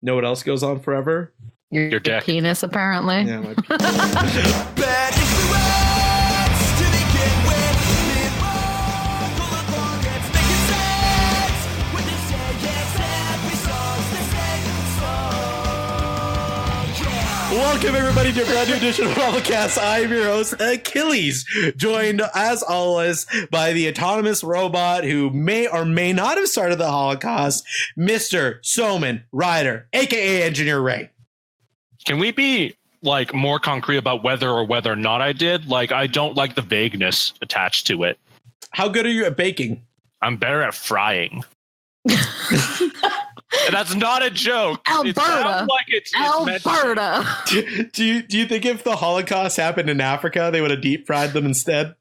Know what else goes on forever? Your dick. Penis, apparently. Yeah, my penis. Welcome, everybody, to a brand new edition of ROFLcast. I'm your host, Achilles, joined, as always, by the autonomous robot who may or may not have started the Holocaust, Mr. Soman Ryder, a.k.a. Engineer Ray. Can we be, like, more concrete about whether or not I did? Like, I don't like the vagueness attached to it. How good are you at baking? I'm better at frying. That's not a joke. Alberta. It's Alberta. Do you think if the Holocaust happened in Africa, they would have deep fried them instead?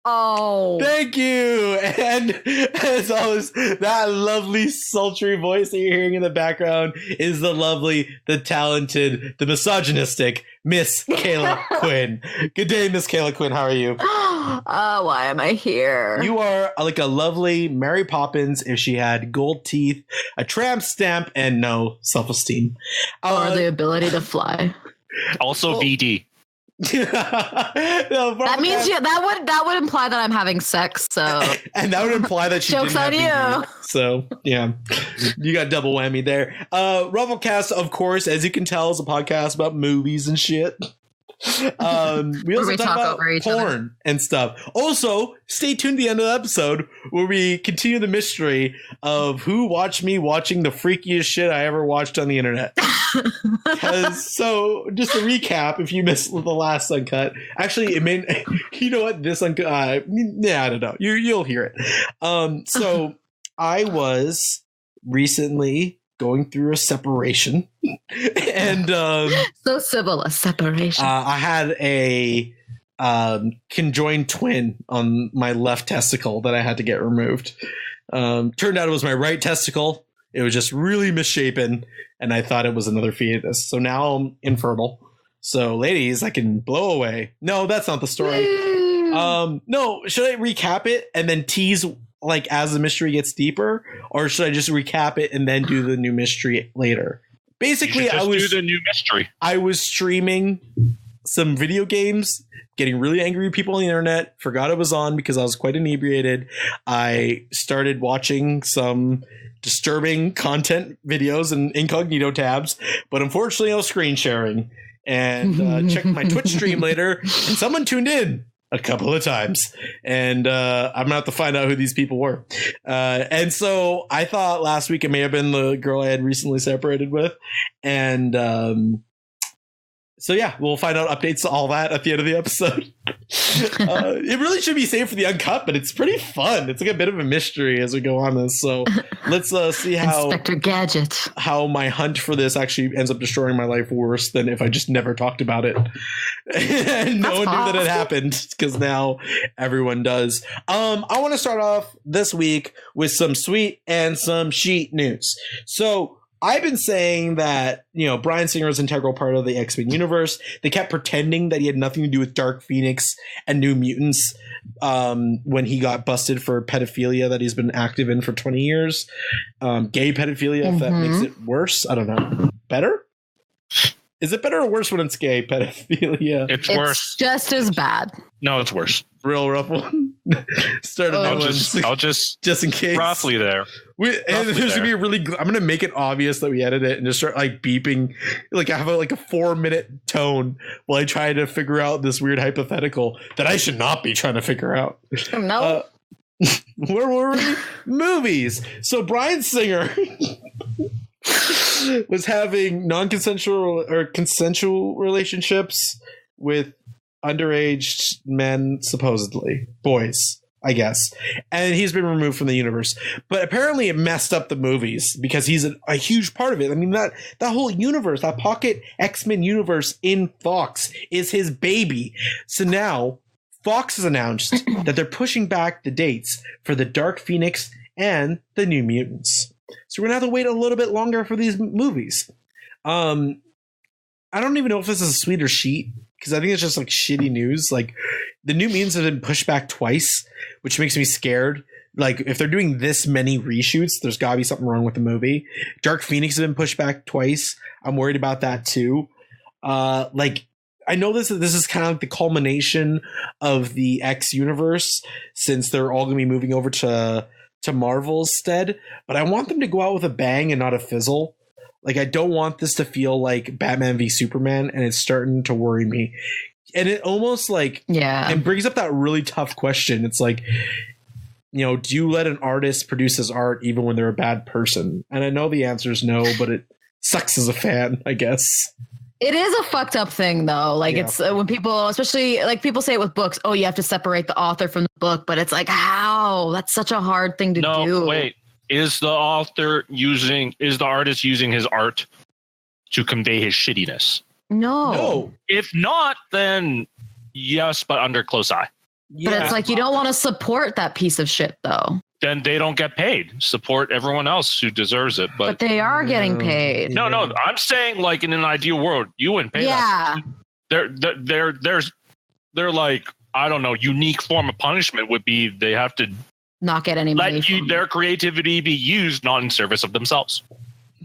Oh. Thank you. And as always, that lovely, sultry voice that you're hearing in the background is the lovely, the talented, the misogynistic Miss Kayla Quinn. Good day, Miss Kayla Quinn. How are you? Why am I here? You are like a lovely Mary Poppins if she had gold teeth, a tramp stamp, and no self-esteem. Or the ability to fly. Also VD. No, that means that would imply that I'm having sex. So and that would imply that she joke's on you. BD. So yeah, you got double whammy there. ROFLcast, of course, as you can tell, is a podcast about movies and shit. We also talk about porn and stuff. Also, stay tuned to the end of the episode where we continue the mystery of who watched me watching the freakiest shit I ever watched on the internet. So, just a recap, if you missed the last Uncut, actually, it may, you know what, this Uncut, I don't know. You'll hear it. So, I was recently going through a separation, and so civil a separation. I had a conjoined twin on my left testicle that I had to get removed. Turned out it was my right testicle. It was just really misshapen, and I thought it was another fetus. So now I'm infertile. So, ladies, I can blow away. No, that's not the story. No, should I recap it and then tease like as the mystery gets deeper, or should I just recap it and then do the new mystery later? Basically, I was do the new mystery. I was streaming some video games, getting really angry with people on the internet, forgot it was on because I was quite inebriated. I started watching some disturbing content videos and incognito tabs, but unfortunately I was screen sharing and checked my Twitch stream later, and someone tuned in a couple of times, and I'm gonna have to find out who these people were. And so I thought last week it may have been the girl I had recently separated with, and so yeah, we'll find out updates to all that at the end of the episode. It really should be saved for the Uncut, but it's pretty fun. It's like a bit of a mystery as we go on this. So let's see how Inspector Gadget, how my hunt for this actually ends up destroying my life worse than if I just never talked about it. And no one knew that it happened, because now everyone does. I want to start off this week with some sweet and some sheet news. So I've been saying that, you know, Bryan Singer is an integral part of the X-Men universe. They kept pretending that he had nothing to do with Dark Phoenix and New Mutants when he got busted for pedophilia that he's been active in for 20 years. Gay pedophilia, if that makes it worse. I don't know. Better? Is it better or worse when it's gay pedophilia? It's worse. Just as bad. No, it's worse. Real rough one. Start a new one. I'll just in case. Roughly there. And there's gonna be a really. I'm gonna make it obvious that we edit it and just start like beeping, like I have a 4-minute tone while I try to figure out this weird hypothetical that I should not be trying to figure out. No. Where were we? Movies. So Bryan Singer was having non-consensual or consensual relationships with underage men, supposedly boys, I guess, and he's been removed from the universe. But apparently it messed up the movies because he's a huge part of it. I mean, that whole universe, that pocket X-Men universe in Fox is his baby. So now Fox has announced that they're pushing back the dates for the Dark Phoenix and the New Mutants. So we're gonna have to wait a little bit longer for these movies. I don't even know if this is a sweet or sheet, because I think it's just like shitty news. Like, the New Mutants have been pushed back twice, which makes me scared like if they're doing this many reshoots, there's got to be something wrong with the movie. Dark Phoenix has been pushed back twice. I'm worried about that too. Like I know this is kind of like the culmination of the X universe, since they're all going to be moving over to Marvel instead. But I want them to go out with a bang and not a fizzle. Like I don't want this to feel like Batman v Superman, and it's starting to worry me. And it almost like it brings up that really tough question. It's like, you know, do you let an artist produce his art even when they're a bad person? And I know the answer is no, but it sucks as a fan, I guess. It is a fucked up thing, though. Like it's when people, especially like people say it with books, oh, you have to separate the author from the book. But it's like, how? That's such a hard thing to do. No, wait. Is the artist using his art to convey his shittiness? No. If not, then yes, but under close eye. Yeah. But it's like you don't want to support that piece of shit, though. Then they don't get paid. Support everyone else who deserves it. But they are getting paid. No. I'm saying like in an ideal world, you wouldn't pay that. They're like, I don't know, unique form of punishment would be they have to not get any money. Let their creativity be used not in service of themselves.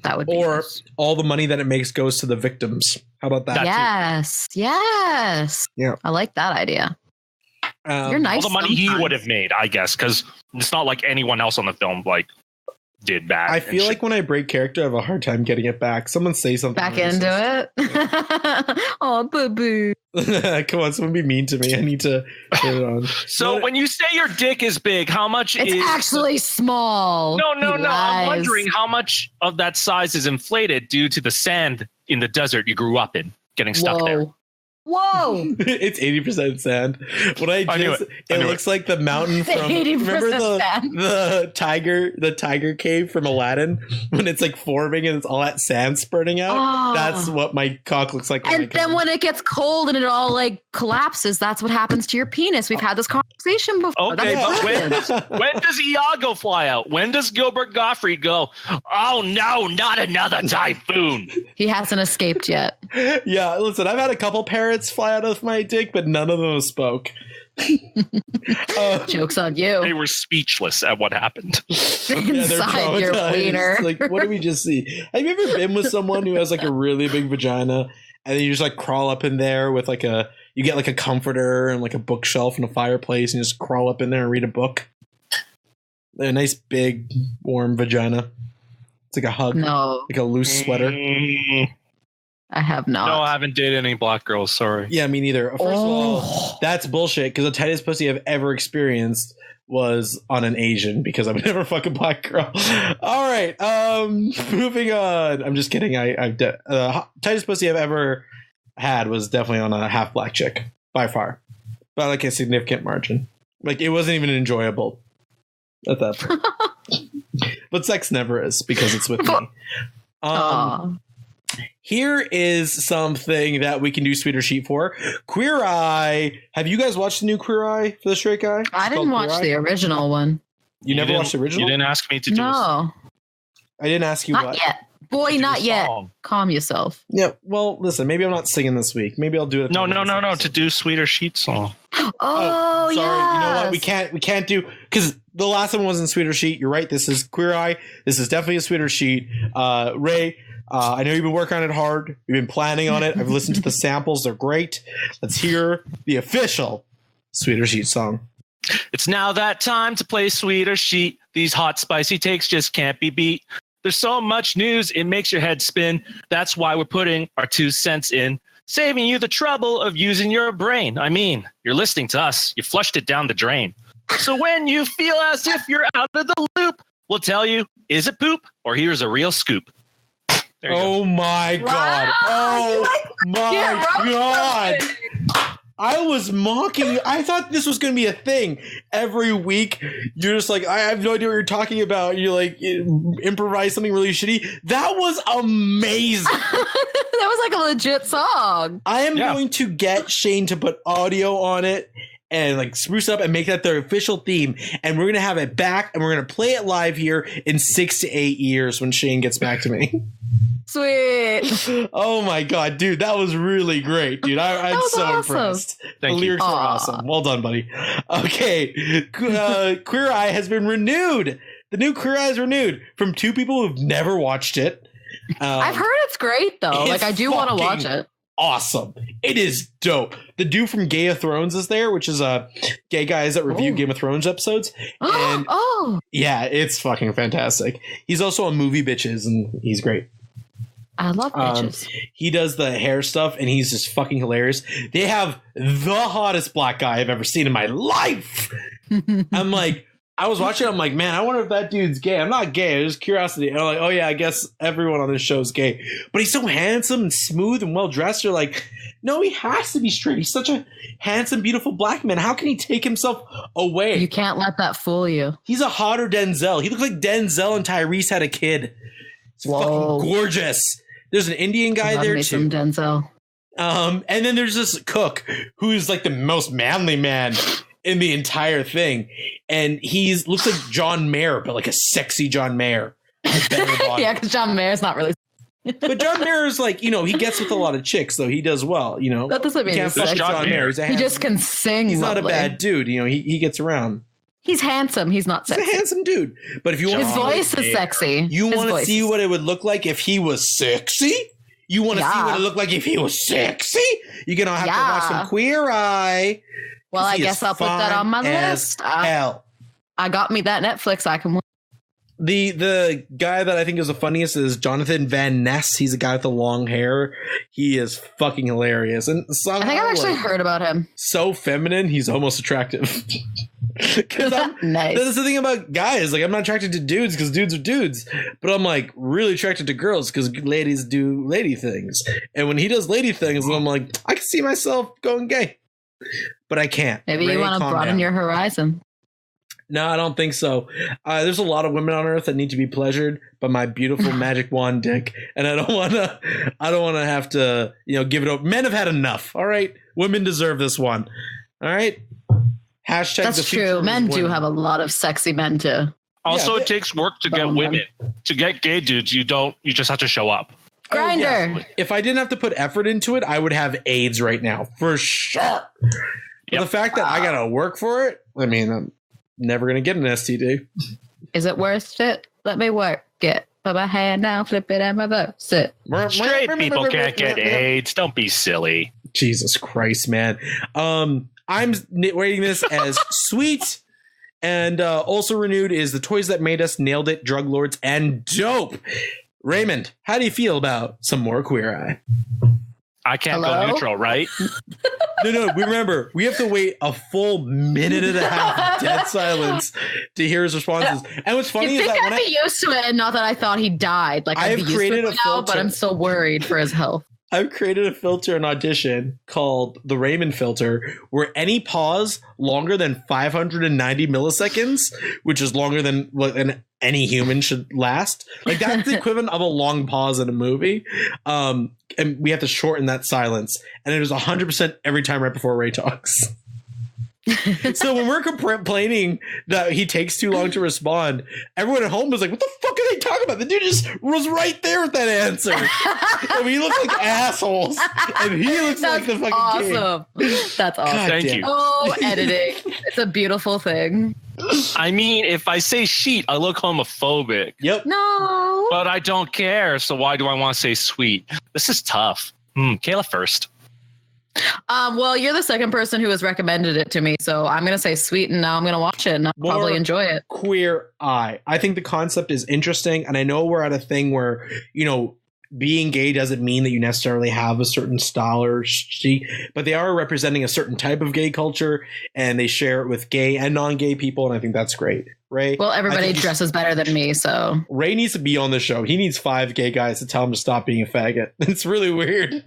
That would be nice. All the money that it makes goes to the victims. How about that? Yes. Yeah. I like that idea. You're nice. All the money he would have made, I guess, because it's not like anyone else on the film like did bad. I feel like when I break character, I have a hard time getting it back. Someone say something back into it. Oh, boo-boo. Come on, someone be mean to me. I need to put it on. So when you say your dick is big, how much it's actually small? No. I'm wondering how much of that size is inflated due to the sand in the desert you grew up in getting stuck there. Whoa! It's 80% sand. What it looks like the mountain from remember the tiger cave from Aladdin when it's like forming and it's all that sand spurting out. Oh. That's what my cock looks like. And then when it gets cold and it all like collapses, that's what happens to your penis. We've had this conversation before. Okay, but when does Iago fly out? When does Gilbert Gottfried go, oh no, not another typhoon? He hasn't escaped yet. Yeah, listen, I've had a couple parrots fly out of my dick, but none of them spoke. Joke's on you. They were speechless at what happened. Inside your wiener. Like, what did we just see? Have you ever been with someone who has like a really big vagina and then you just like crawl up in there with like you get like a comforter and like a bookshelf and a fireplace and you just crawl up in there and read a book? A nice big warm vagina. It's like a hug. No. Like a loose sweater. I have not. No, I haven't dated any black girls. Sorry. Yeah, me neither. First of all, that's bullshit because the tightest pussy I've ever experienced was on an Asian because I would never fuck a black girl. All right. Moving on. I'm just kidding. Tightest pussy I've ever had was definitely on a half black chick by far, by like a significant margin. Like it wasn't even enjoyable at that point. But sex never is because it's with me. Here is something that we can do Sweeter Sheet for. Queer Eye. Have you guys watched the new Queer Eye for the Straight Guy? I didn't watch the original one. You never watched the original? You didn't ask me to do No. I didn't ask you not yet. Boy, not yet. Calm yourself. Yeah, well, listen, maybe I'm not singing this week. Maybe I'll do it. No, to do Sweeter Sheet song. Oh, yeah. Sorry, you know what? We can't do, because the last one wasn't Sweeter Sheet. You're right. This is Queer Eye. This is definitely a Sweeter Sheet. Ray, I know you've been working on it hard. You've been planning on it. I've listened to the samples. They're great. Let's hear the official Sweeter Sheet song. It's now that time to play Sweeter Sheet. These hot, spicy takes just can't be beat. There's so much news, it makes your head spin. That's why we're putting our 2 cents in, saving you the trouble of using your brain. I mean, you're listening to us. You flushed it down the drain. So when you feel as if you're out of the loop, we'll tell you, is it poop or here's a real scoop? Oh my God. Oh my God. I was mocking you. I thought this was going to be a thing. Every week, you're just like, I have no idea what you're talking about. You like improvise something really shitty. That was amazing. That was like a legit song. I am going to get Shane to put audio on it and like spruce up and make that their official theme. And we're going to have it back and we're going to play it live here in 6 to 8 years when Shane gets back to me. Sweet. Oh my god, dude, that was really great, dude. I'm so awesome. impressed. Thank the you. lyrics are awesome. Well done, buddy. Okay, Queer Eye has been renewed. The new Queer Eye is renewed from two people who've never watched it. I've heard it's great though. Like I do want to watch it. Awesome. It is dope. The dude from Game of Thrones is there, which is gay guys that review Game of Thrones episodes. And yeah, it's fucking fantastic. He's also on Movie Bitches, and he's great. I love bitches. He does the hair stuff, and he's just fucking hilarious. They have the hottest black guy I've ever seen in my life. I'm like, I was watching, I'm like, man, I wonder if that dude's gay. I'm not gay. It's just curiosity. And I'm like, oh yeah, I guess everyone on this show is gay. But he's so handsome and smooth and well dressed. You're like, no, he has to be straight. He's such a handsome, beautiful black man. How can he take himself away? You can't let that fool you. He's a hotter Denzel. He looks like Denzel and Tyrese had a kid. It's fucking gorgeous. There's an Indian guy there too. Some Denzel. And then there's this cook who's like the most manly man in the entire thing, and he's looks like John Mayer, but like a sexy John Mayer. Yeah, because John Mayer's not really. But John Mayer is like, you know, he gets with a lot of chicks, though. He does well, you know. That doesn't mean he's John Mayer. He just can sing. He's lovely. not a bad dude, you know. He gets around. He's handsome. He's not sexy. He's a handsome dude. But if you want his voice is sexy. You want to see what it would look like if he was sexy? You want to see what it looked like if he was sexy? You're gonna have to watch some Queer Eye. Well, I guess I'll put that on my list. Hell. I got me that Netflix. I can. The guy that I think is the funniest is Jonathan Van Ness. He's a guy with the long hair. He is fucking hilarious, and somehow, I think I've actually heard about him. So feminine, he's almost attractive. Nice. That's the thing about guys. Like, I'm not attracted to dudes because dudes are dudes, but I'm like really attracted to girls because ladies do lady things. And when he does lady things, I'm like, I can see myself going gay. But I can't. Maybe you want to broaden your horizon. No, I don't think so. There's a lot of women on Earth that need to be pleasured by my beautiful magic wand dick, and I don't want to have to, you know, give it up. Men have had enough. All right, women deserve this one. All right. Hashtag. That's true. Men do have a lot of sexy men too. Also, it takes work to get women. To get gay dudes, you just have to show up. Grinder. Yes. If I didn't have to put effort into it, I would have AIDS right now for sure. But the fact that I gotta work for it, I mean, I'm never gonna get an STD. Is it worth it? Let me work it. Put my hand down, flip it, and my vote. Sit. Straight people can't get AIDS. Don't be silly. Jesus Christ, man. I'm rating this as sweet. And also renewed is The Toys That Made Us, Nailed It, Drug Lords, and Dope. Raymond, how do you feel about some more Queer Eye? I can't go neutral, right? No, remember, we have to wait a full minute and a half of dead silence to hear his responses. And what's funny is that I'd be used to it, and not that I thought he died. Like I've created a filter, but I'm still worried for his health. I've created a filter in Audition called the Raymond filter, where any pause longer than 590 milliseconds, which is longer than what any human should last, like that's the equivalent of a long pause in a movie. And we have to shorten that silence, and it is 100% every time right before Ray talks. So when we're complaining that he takes too long to respond, everyone at home is like, what the fuck are they talking about? The dude just was right there with that answer. And we look like assholes, and he looks like the fucking awesome king. That's awesome. God, thank you. Oh, editing. It's a beautiful thing. I mean, if I say sheet, I look homophobic. Yep. No. But I don't care, so why do I want to say sweet? This is tough. Kayla first. Well, you're the second person who has recommended it to me, so I'm going to say sweet, and now I'm going to watch it, and I'll probably enjoy it. Queer Eye. I think the concept is interesting, and I know we're at a thing where, you know, being gay doesn't mean that you necessarily have a certain style or chic, but they are representing a certain type of gay culture, and they share it with gay and non-gay people, and I think that's great. Ray? Well, everybody dresses better than me, so. Ray needs to be on the show. He needs 5 gay guys to tell him to stop being a faggot. It's really weird.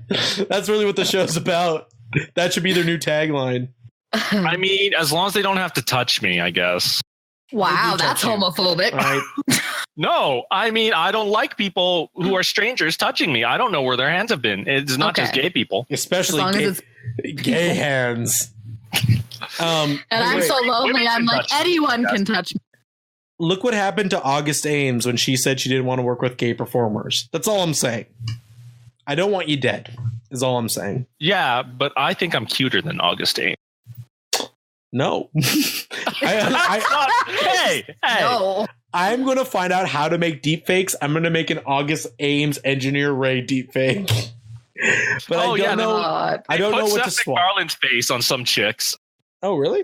That's really what the show's about. That should be their new tagline. I mean, as long as they don't have to touch me, I guess. Wow, that's homophobic. Right. No, I mean, I don't like people who are strangers touching me. I don't know where their hands have been. It's not just gay people. Especially gay hands. And I'm so lonely, I'm like, anyone can touch me. Look what happened to August Ames when she said she didn't want to work with gay performers. That's all I'm saying. I don't want you dead, is all I'm saying. Yeah, but I think I'm cuter than Augustine. No. Hey. No. I'm going to find out how to make deepfakes. I'm going to make an August Ames Engineer Ray deepfake. But I don't know. I don't know what to swap. Garland's face on some chicks. Oh, really?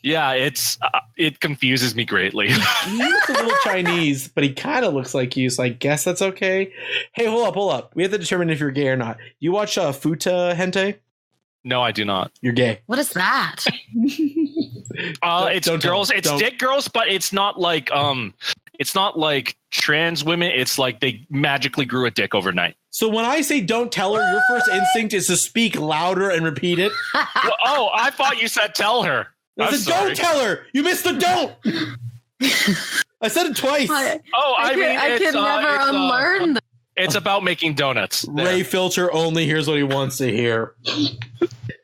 Yeah, it confuses me greatly. He looks a little Chinese, but he kind of looks like you, so I guess that's okay. Hey, hold up. We have to determine if you're gay or not. You watch Futa hentai? No, I do not. You're gay. What is that? It's girls. It's dick girls, but it's not like trans women. It's like they magically grew a dick overnight. So when I say don't tell her, your first instinct is to speak louder and repeat it. Well, I thought you said tell her. I said don't tell her. You missed the don't. I said it twice. I can never unlearn that. It's about making donuts. Ray Filter only hears what he wants to hear.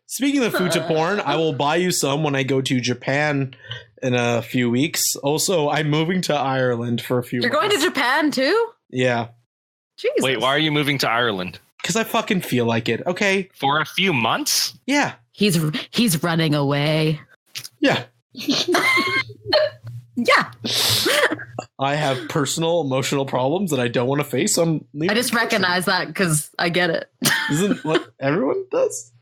Speaking of futa porn, I will buy you some when I go to Japan in a few weeks. Also, I'm moving to Ireland for a few months. You're going to Japan too? Yeah. Jesus. Wait, why are you moving to Ireland? Because I fucking feel like it. Okay. For a few months? Yeah. He's running away. Yeah. Yeah. I have personal emotional problems that I don't want to face. I just recognize that because I get it. Isn't what everyone does?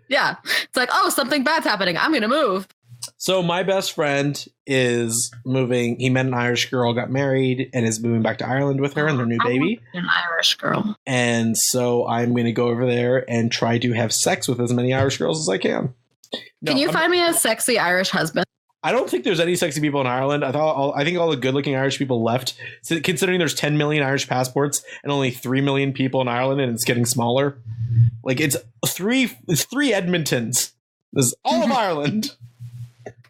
Yeah. It's like, oh, something bad's happening. I'm going to move. So my best friend is moving. He met an Irish girl, got married, and is moving back to Ireland with her and their new baby. An Irish girl. And so I'm going to go over there and try to have sex with as many Irish girls as I can. Can you find me a sexy Irish husband? I don't think there's any sexy people in Ireland. I think all the good-looking Irish people left. So considering there's 10 million Irish passports and only 3 million people in Ireland, and it's getting smaller. Like it's three Edmontons. This is all of Ireland.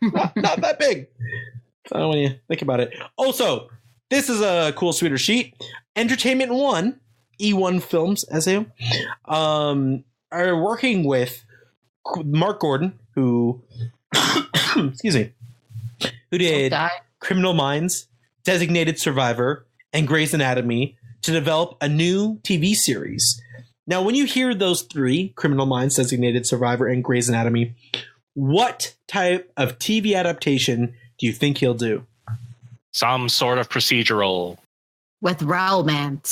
Not that big. So when you think about it. Also, this is a cool sweeter sheet. Entertainment One, E1 Films, SAO, are working with Mark Gordon, who excuse me, who did Criminal Minds, Designated Survivor, and Grey's Anatomy, to develop a new TV series. Now, when you hear those three, Criminal Minds, Designated Survivor, and Grey's Anatomy, what type of TV adaptation do you think he'll do? Some sort of procedural. With romance.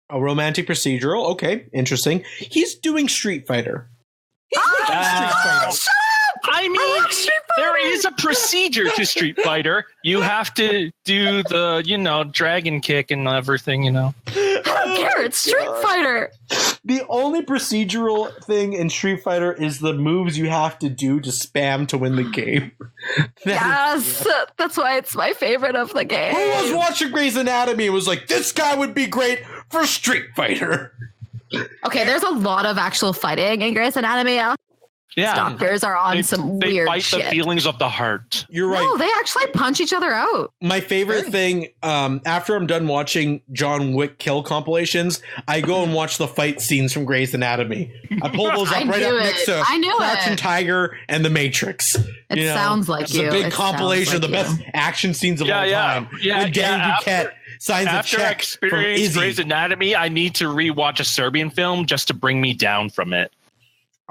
A romantic procedural. Okay, interesting. He's doing Street Fighter. I mean, there is a procedure to Street Fighter. You have to do the, dragon kick and everything, I don't care. It's Street Fighter. The only procedural thing in Street Fighter is the moves you have to do to spam to win the game. Yes, that's why it's my favorite of the game. Who was watching Grey's Anatomy and was like, this guy would be great for Street Fighter? Okay, there's a lot of actual fighting in Grey's Anatomy. Yeah, doctors are on some weird shit. They fight the feelings of the heart. You're right. No, they actually punch each other out. My favorite thing, after I'm done watching John Wick kill compilations, I go and watch the fight scenes from Grey's Anatomy. I pull those up right up next to Crouching Tiger and The Matrix. It sounds like you. It's a big compilation of the best action scenes of all time. Yeah, when Dan Duquette signs a check after experience Grey's Anatomy, I need to rewatch a Serbian film just to bring me down from it.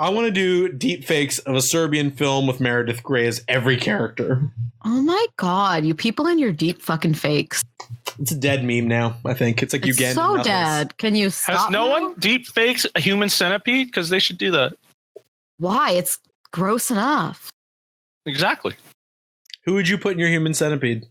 I want to do deep fakes of a Serbian film with Meredith Grey as every character. Oh my god, you people and your deep fucking fakes. It's a dead meme now, I think. It's like it's Uganda. So dead. Can you stop? Has no one deep fakes a human centipede? Because they should do that. Why? It's gross enough. Exactly. Who would you put in your human centipede?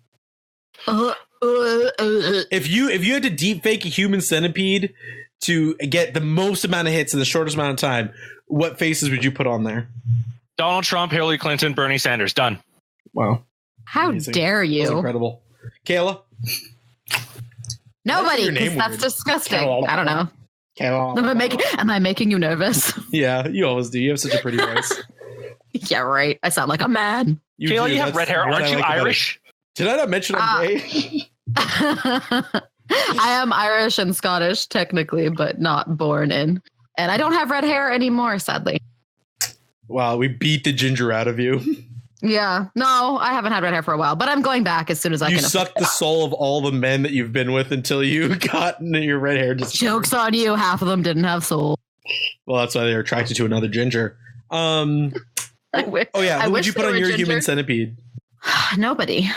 If you had to deep fake a human centipede to get the most amount of hits in the shortest amount of time, what faces would you put on there? Donald Trump, Hillary Clinton, Bernie Sanders. Done. Wow. How dare you? That's incredible. Kayla? Nobody, because that's disgusting. I don't know. Am I making you nervous? Yeah, you always do. You have such a pretty voice. Yeah, right. I sound like a man. Kayla, you have red hair. Aren't you Irish? Did I not mention I'm gay? I am Irish and Scottish, technically, but not born in. And I don't have red hair anymore, sadly. Wow, we beat the ginger out of you. Yeah. No, I haven't had red hair for a while, but I'm going back as soon as I can. You sucked the soul of all the men that you've been with until you got your red hair. Joke's on you. Half of them didn't have soul. Well, that's why they're attracted to another ginger. Who would you put on your human centipede? Nobody.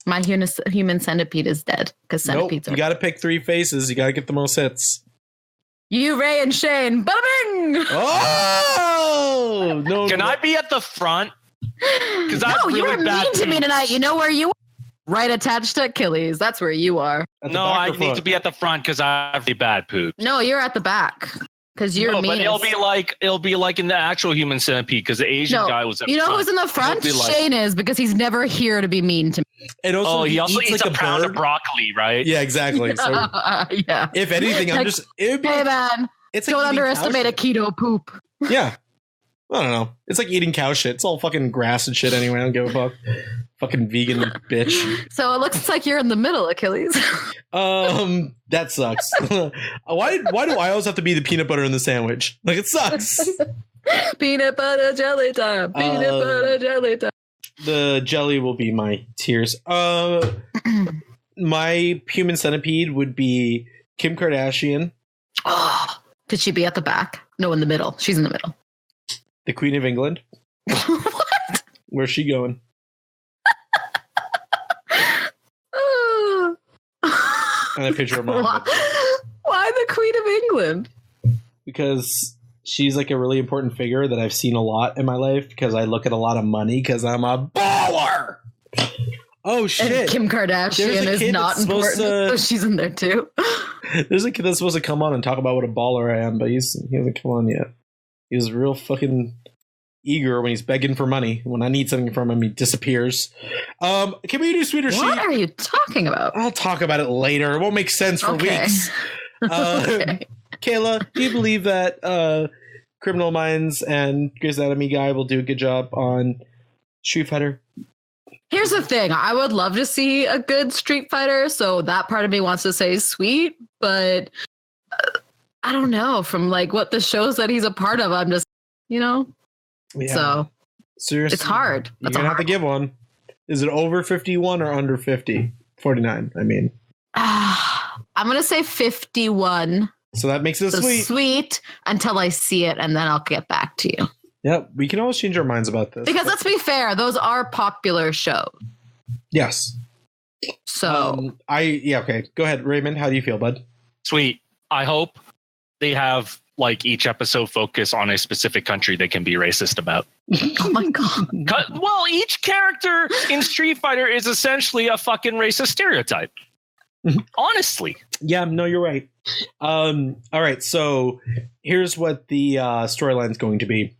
My human centipede is dead because centipedes you got to pick 3 faces. You got to get the most hits. You, Ray, and Shane. Bada bing! Oh! No. Can I be at the front? Because you were mean to me tonight. You know where you are? Right attached to Achilles. That's where you are. No, I need to be at the front because I have the bad poop. No, you're at the back. Because you're mean. But it'll be like in the actual human centipede because the Asian guy was at you know front. who's in the front? Shane is because he's never here to be mean to me. And also, he also eats like a pound of broccoli, right? Yeah, exactly. So, yeah. If anything, I'm just. Hey man, don't underestimate a keto poop. Yeah. I don't know. It's like eating cow shit. It's all fucking grass and shit anyway. I don't give a fuck. Fucking vegan bitch. So it looks like you're in the middle, Achilles. That sucks. Why do I always have to be the peanut butter in the sandwich? Like, it sucks. Peanut butter jelly time. Peanut butter jelly time. The jelly will be my tears. My human centipede would be Kim Kardashian. Oh, could she be at the back? No, in the middle. She's in the middle. The Queen of England. What? Where's she going? And I picture her mom. Why the Queen of England? Because she's like a really important figure that I've seen a lot in my life because I look at a lot of money because I'm a baller. Oh, shit. And Kim Kardashian is not important. So she's in there too. There's a kid that's supposed to come on and talk about what a baller I am, but he hasn't come on yet. He was real fucking eager when he's begging for money. When I need something from him, he disappears. Can we do Sweet or Sheet? What are you talking about? I'll talk about it later. It won't make sense for weeks. Okay. Kayla, do you believe that Criminal Minds and Grey's Anatomy guy will do a good job on Street Fighter? Here's the thing. I would love to see a good Street Fighter, so that part of me wants to say sweet, but I don't know. From like what the shows that he's a part of, I'm just, Yeah. So seriously, it's hard. You're going to have to give one. Is it over 51 or under 50? 49, I mean. I'm going to say 51. So that makes it sweet. Sweet until I see it, and then I'll get back to you. Yep, we can always change our minds about this. Because let's be fair, those are popular shows. Yes. So okay. Go ahead, Raymond. How do you feel, bud? Sweet. I hope they have like each episode focus on a specific country they can be racist about. Oh my god. Well, each character in Street Fighter is essentially a fucking racist stereotype. Honestly. Yeah, no, you're right. All right, so here's what the storyline is going to be.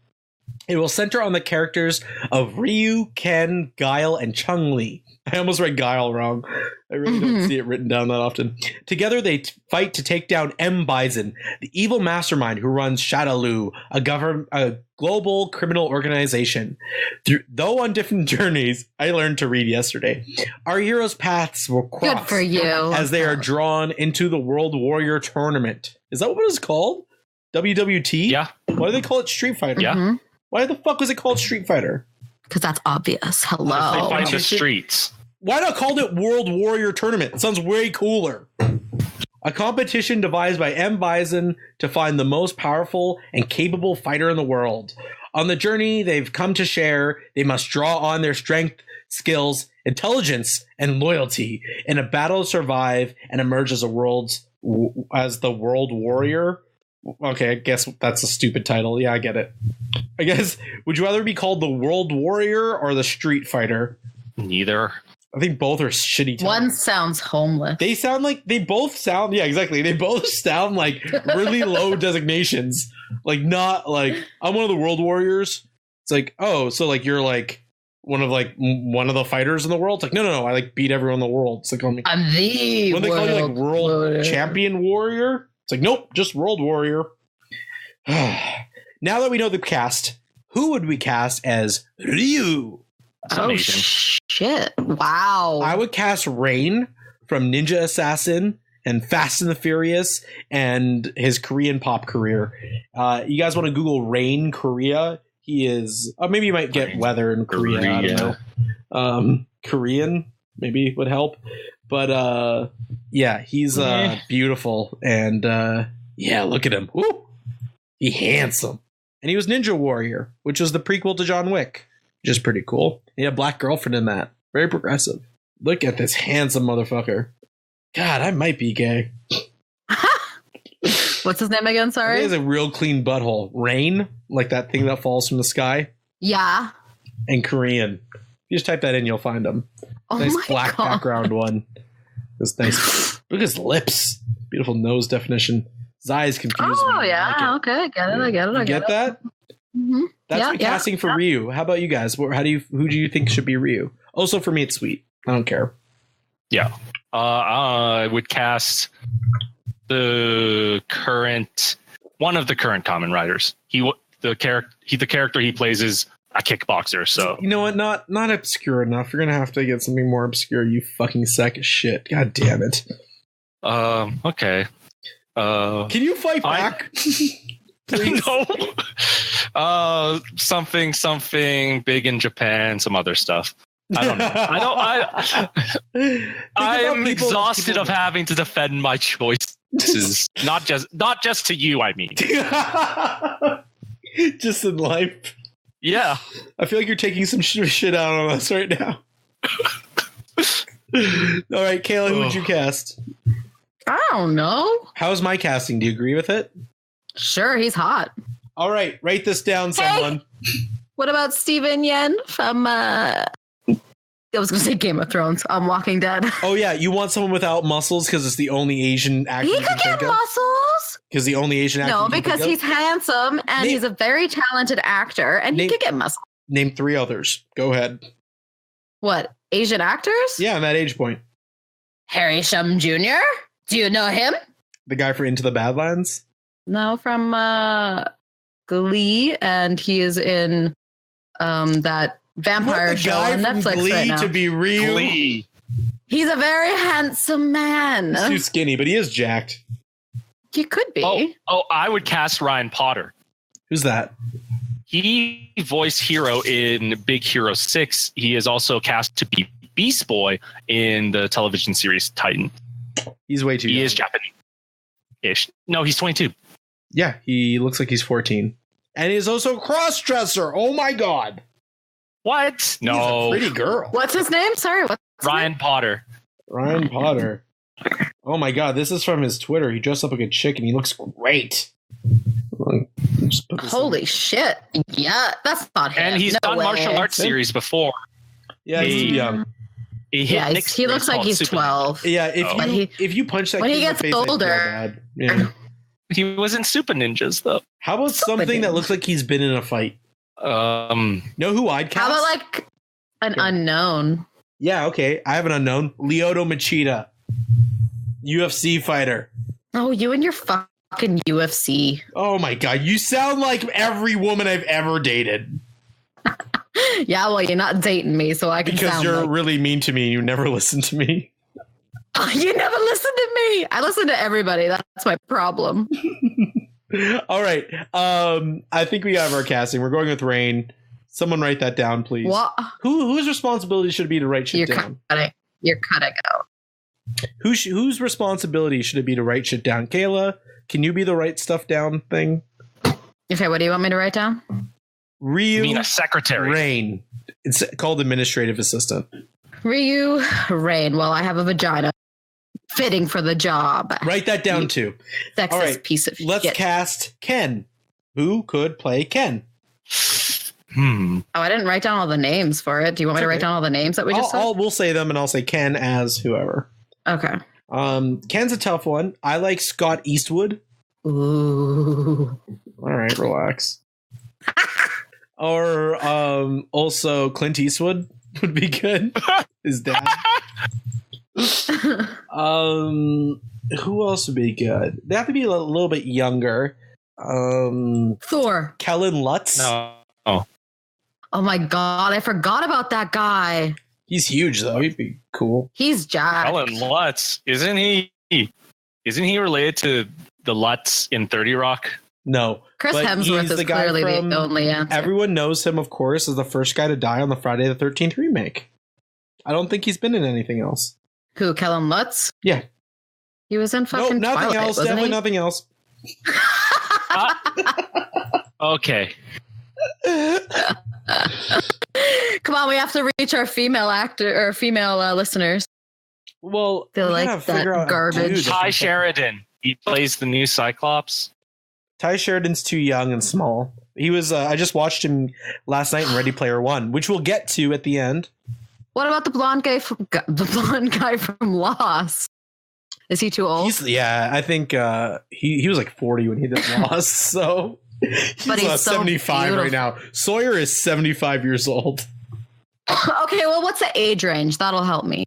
It will center on the characters of Ryu, Ken, Guile, and Chun-Li. I almost read Guile wrong. I really don't see it written down that often. Together, they fight to take down Bison, the evil mastermind who runs Shadaloo, a global criminal organization. Though on different journeys, I learned to read yesterday. Our heroes' paths will cross. Good for you. As they are drawn into the World Warrior Tournament. Is that what it's called? WWT? Yeah. Why do they call it Street Fighter? Yeah. Mm-hmm. Why the fuck was it called Street Fighter? Because that's obvious. Hello. They fight in the streets. Why not call it World Warrior Tournament? It sounds way cooler. A competition devised by Bison to find the most powerful and capable fighter in the world. On the journey they've come to share, they must draw on their strength, skills, intelligence, and loyalty in a battle to survive and emerge as the World Warrior. Okay, I guess that's a stupid title. Yeah, I get it. I guess, would you rather be called the World Warrior or the Street Fighter? Neither. I think both are shitty titles. One sounds homeless. They both sound like really low designations. Like, not like, I'm one of the World Warriors. It's like, oh, so like you're like one of the fighters in the world? It's like, no, I like beat everyone in the world. It's like, I'm the when they call you like World Champion Warrior? It's like, nope, just World Warrior. Now that we know the cast, who would we cast as Ryu? Oh, shit. Wow. I would cast Rain from Ninja Assassin and Fast and the Furious and his Korean pop career. You guys want to Google Rain Korea? He is. Maybe you might get weather in Korea. I don't know. Korean maybe would help. But yeah, he's beautiful. And yeah, look at him. Woo! He handsome. And he was Ninja Warrior, which was the prequel to John Wick, which is pretty cool. He had a black girlfriend in that. Very progressive. Look at this handsome motherfucker. God, I might be gay. What's his name again? Sorry. He has a real clean butthole. Rain, like that thing that falls from the sky. Yeah. And Korean. You just type that in, you'll find him. Oh Nice my black God. background one. It's nice. Look at his lips. Beautiful nose definition. His eyes confuse me. Oh yeah. Okay. I get it. I get it. I You get that? Mm-hmm. That's the casting for Ryu. How about you guys? Who do you think should be Ryu? Also, for me, it's Sweet. I don't care. Yeah. I would cast one of the current Kamen Riders. The character he plays is a kickboxer. So you know what? Not obscure enough. You're gonna have to get something more obscure. You fucking sack of shit. God damn it. Okay. Can you fight back? No. Something big in Japan. Some other stuff. I don't know. I am exhausted of having to defend my choices. not just to you, I mean. Just in life. Yeah. I feel like you're taking some shit out on us right now. All right, Kayla, who would you cast? I don't know. How's my casting? Do you agree with it? Sure, he's hot. All right, write this down, someone. What about Steven Yen from I was going to say Game of Thrones. Walking Dead. Oh yeah, you want someone without muscles because it's the only Asian actor. He could get muscles. Because the only Asian actor. No, because he's handsome and he's a very talented actor, and he could get muscles. Name 3 others. Go ahead. What, Asian actors? Yeah, on that age point. Harry Shum Jr. Do you know him? The guy for Into the Badlands. No, from Glee, and he is in that vampire show on Netflix Glee right now. To be real. Glee. He's a very handsome man. He's too skinny, but he is jacked. He could be. Oh, I would cast Ryan Potter. Who's that? He voiced Hero in Big Hero 6. He is also cast to be Beast Boy in the television series Titan. He's way too young. He is Japanese-ish. No, he's 22. Yeah, he looks like he's 14. And he's also a cross-dresser. Oh my God. What? No. He's a pretty girl. What's his name? Sorry. Ryan Potter. Ryan Potter. Oh my God, this is from his Twitter. He dressed up like a chick and he looks great. Holy shit. Yeah, that's not him. And he's done martial arts series before. Yeah, he's too young. He looks like he's 12. Yeah, if you punch that when kid he gets in the face, older. bad. Yeah. He was in Super Ninjas, though. How about something that looks like he's been in a fight? Know who I'd cast? How about like an unknown? Yeah, okay. I have an unknown. Lyoto Machida. UFC fighter. Oh, you and your fucking UFC. Oh my God. You sound like every woman I've ever dated. Yeah, well, you're not dating me, so I can Because you're really mean to me. You never listen to me. You never listen to me. I listen to everybody. That's my problem. All right. I think we have our casting. We're going with Rain. Someone write that down, please. What? Whose responsibility should it be to write shit down? You're cutting out. Whose responsibility should it be to write shit down? Kayla, can you be the write stuff down thing? Okay, what do you want me to write down? Ryu. I mean, a secretary. Rain. It's called administrative assistant. Ryu Rain. Well, I have a vagina. Fitting for the job. Write that down too. Sexist All right, piece of shit. let's cast Ken. Who could play Ken? Oh, I didn't write down all the names for it. Do you want me to write down all the names that we just said? We'll say them and I'll say Ken as whoever. Okay. Ken's a tough one. I like Scott Eastwood. Ooh. All right, relax. Or also Clint Eastwood would be good. His dad. Who else would be good? They have to be a little bit younger. Thor. Kellen Lutz. No. Oh my God, I forgot about that guy. He's huge though. He'd be cool. He's jacked. Alan Lutz. Isn't he related to the Lutz in 30 Rock? No. Chris but Hemsworth he's is the guy clearly from- the only answer. Everyone knows him, of course, as the first guy to die on the Friday the 13th remake. I don't think he's been in anything else. Who, Kellen Lutz? Yeah. He was in fucking nothing Twilight, else. wasn't Definitely he? nothing else. Okay. Come on, we have to reach our female actor or female listeners. Well, They we like gotta that figure out a garbage. dude. Ty Sheridan. He plays the new Cyclops. Ty Sheridan's too young and small. He was. I just watched him last night in Ready Player One, which we'll get to at the end. What about the blonde guy from Lost? Is he too old? I think he was like 40 when he did Lost, so he's, But he's so 75 right now. Sawyer is 75 years old. Okay, well, what's the age range? That'll help me.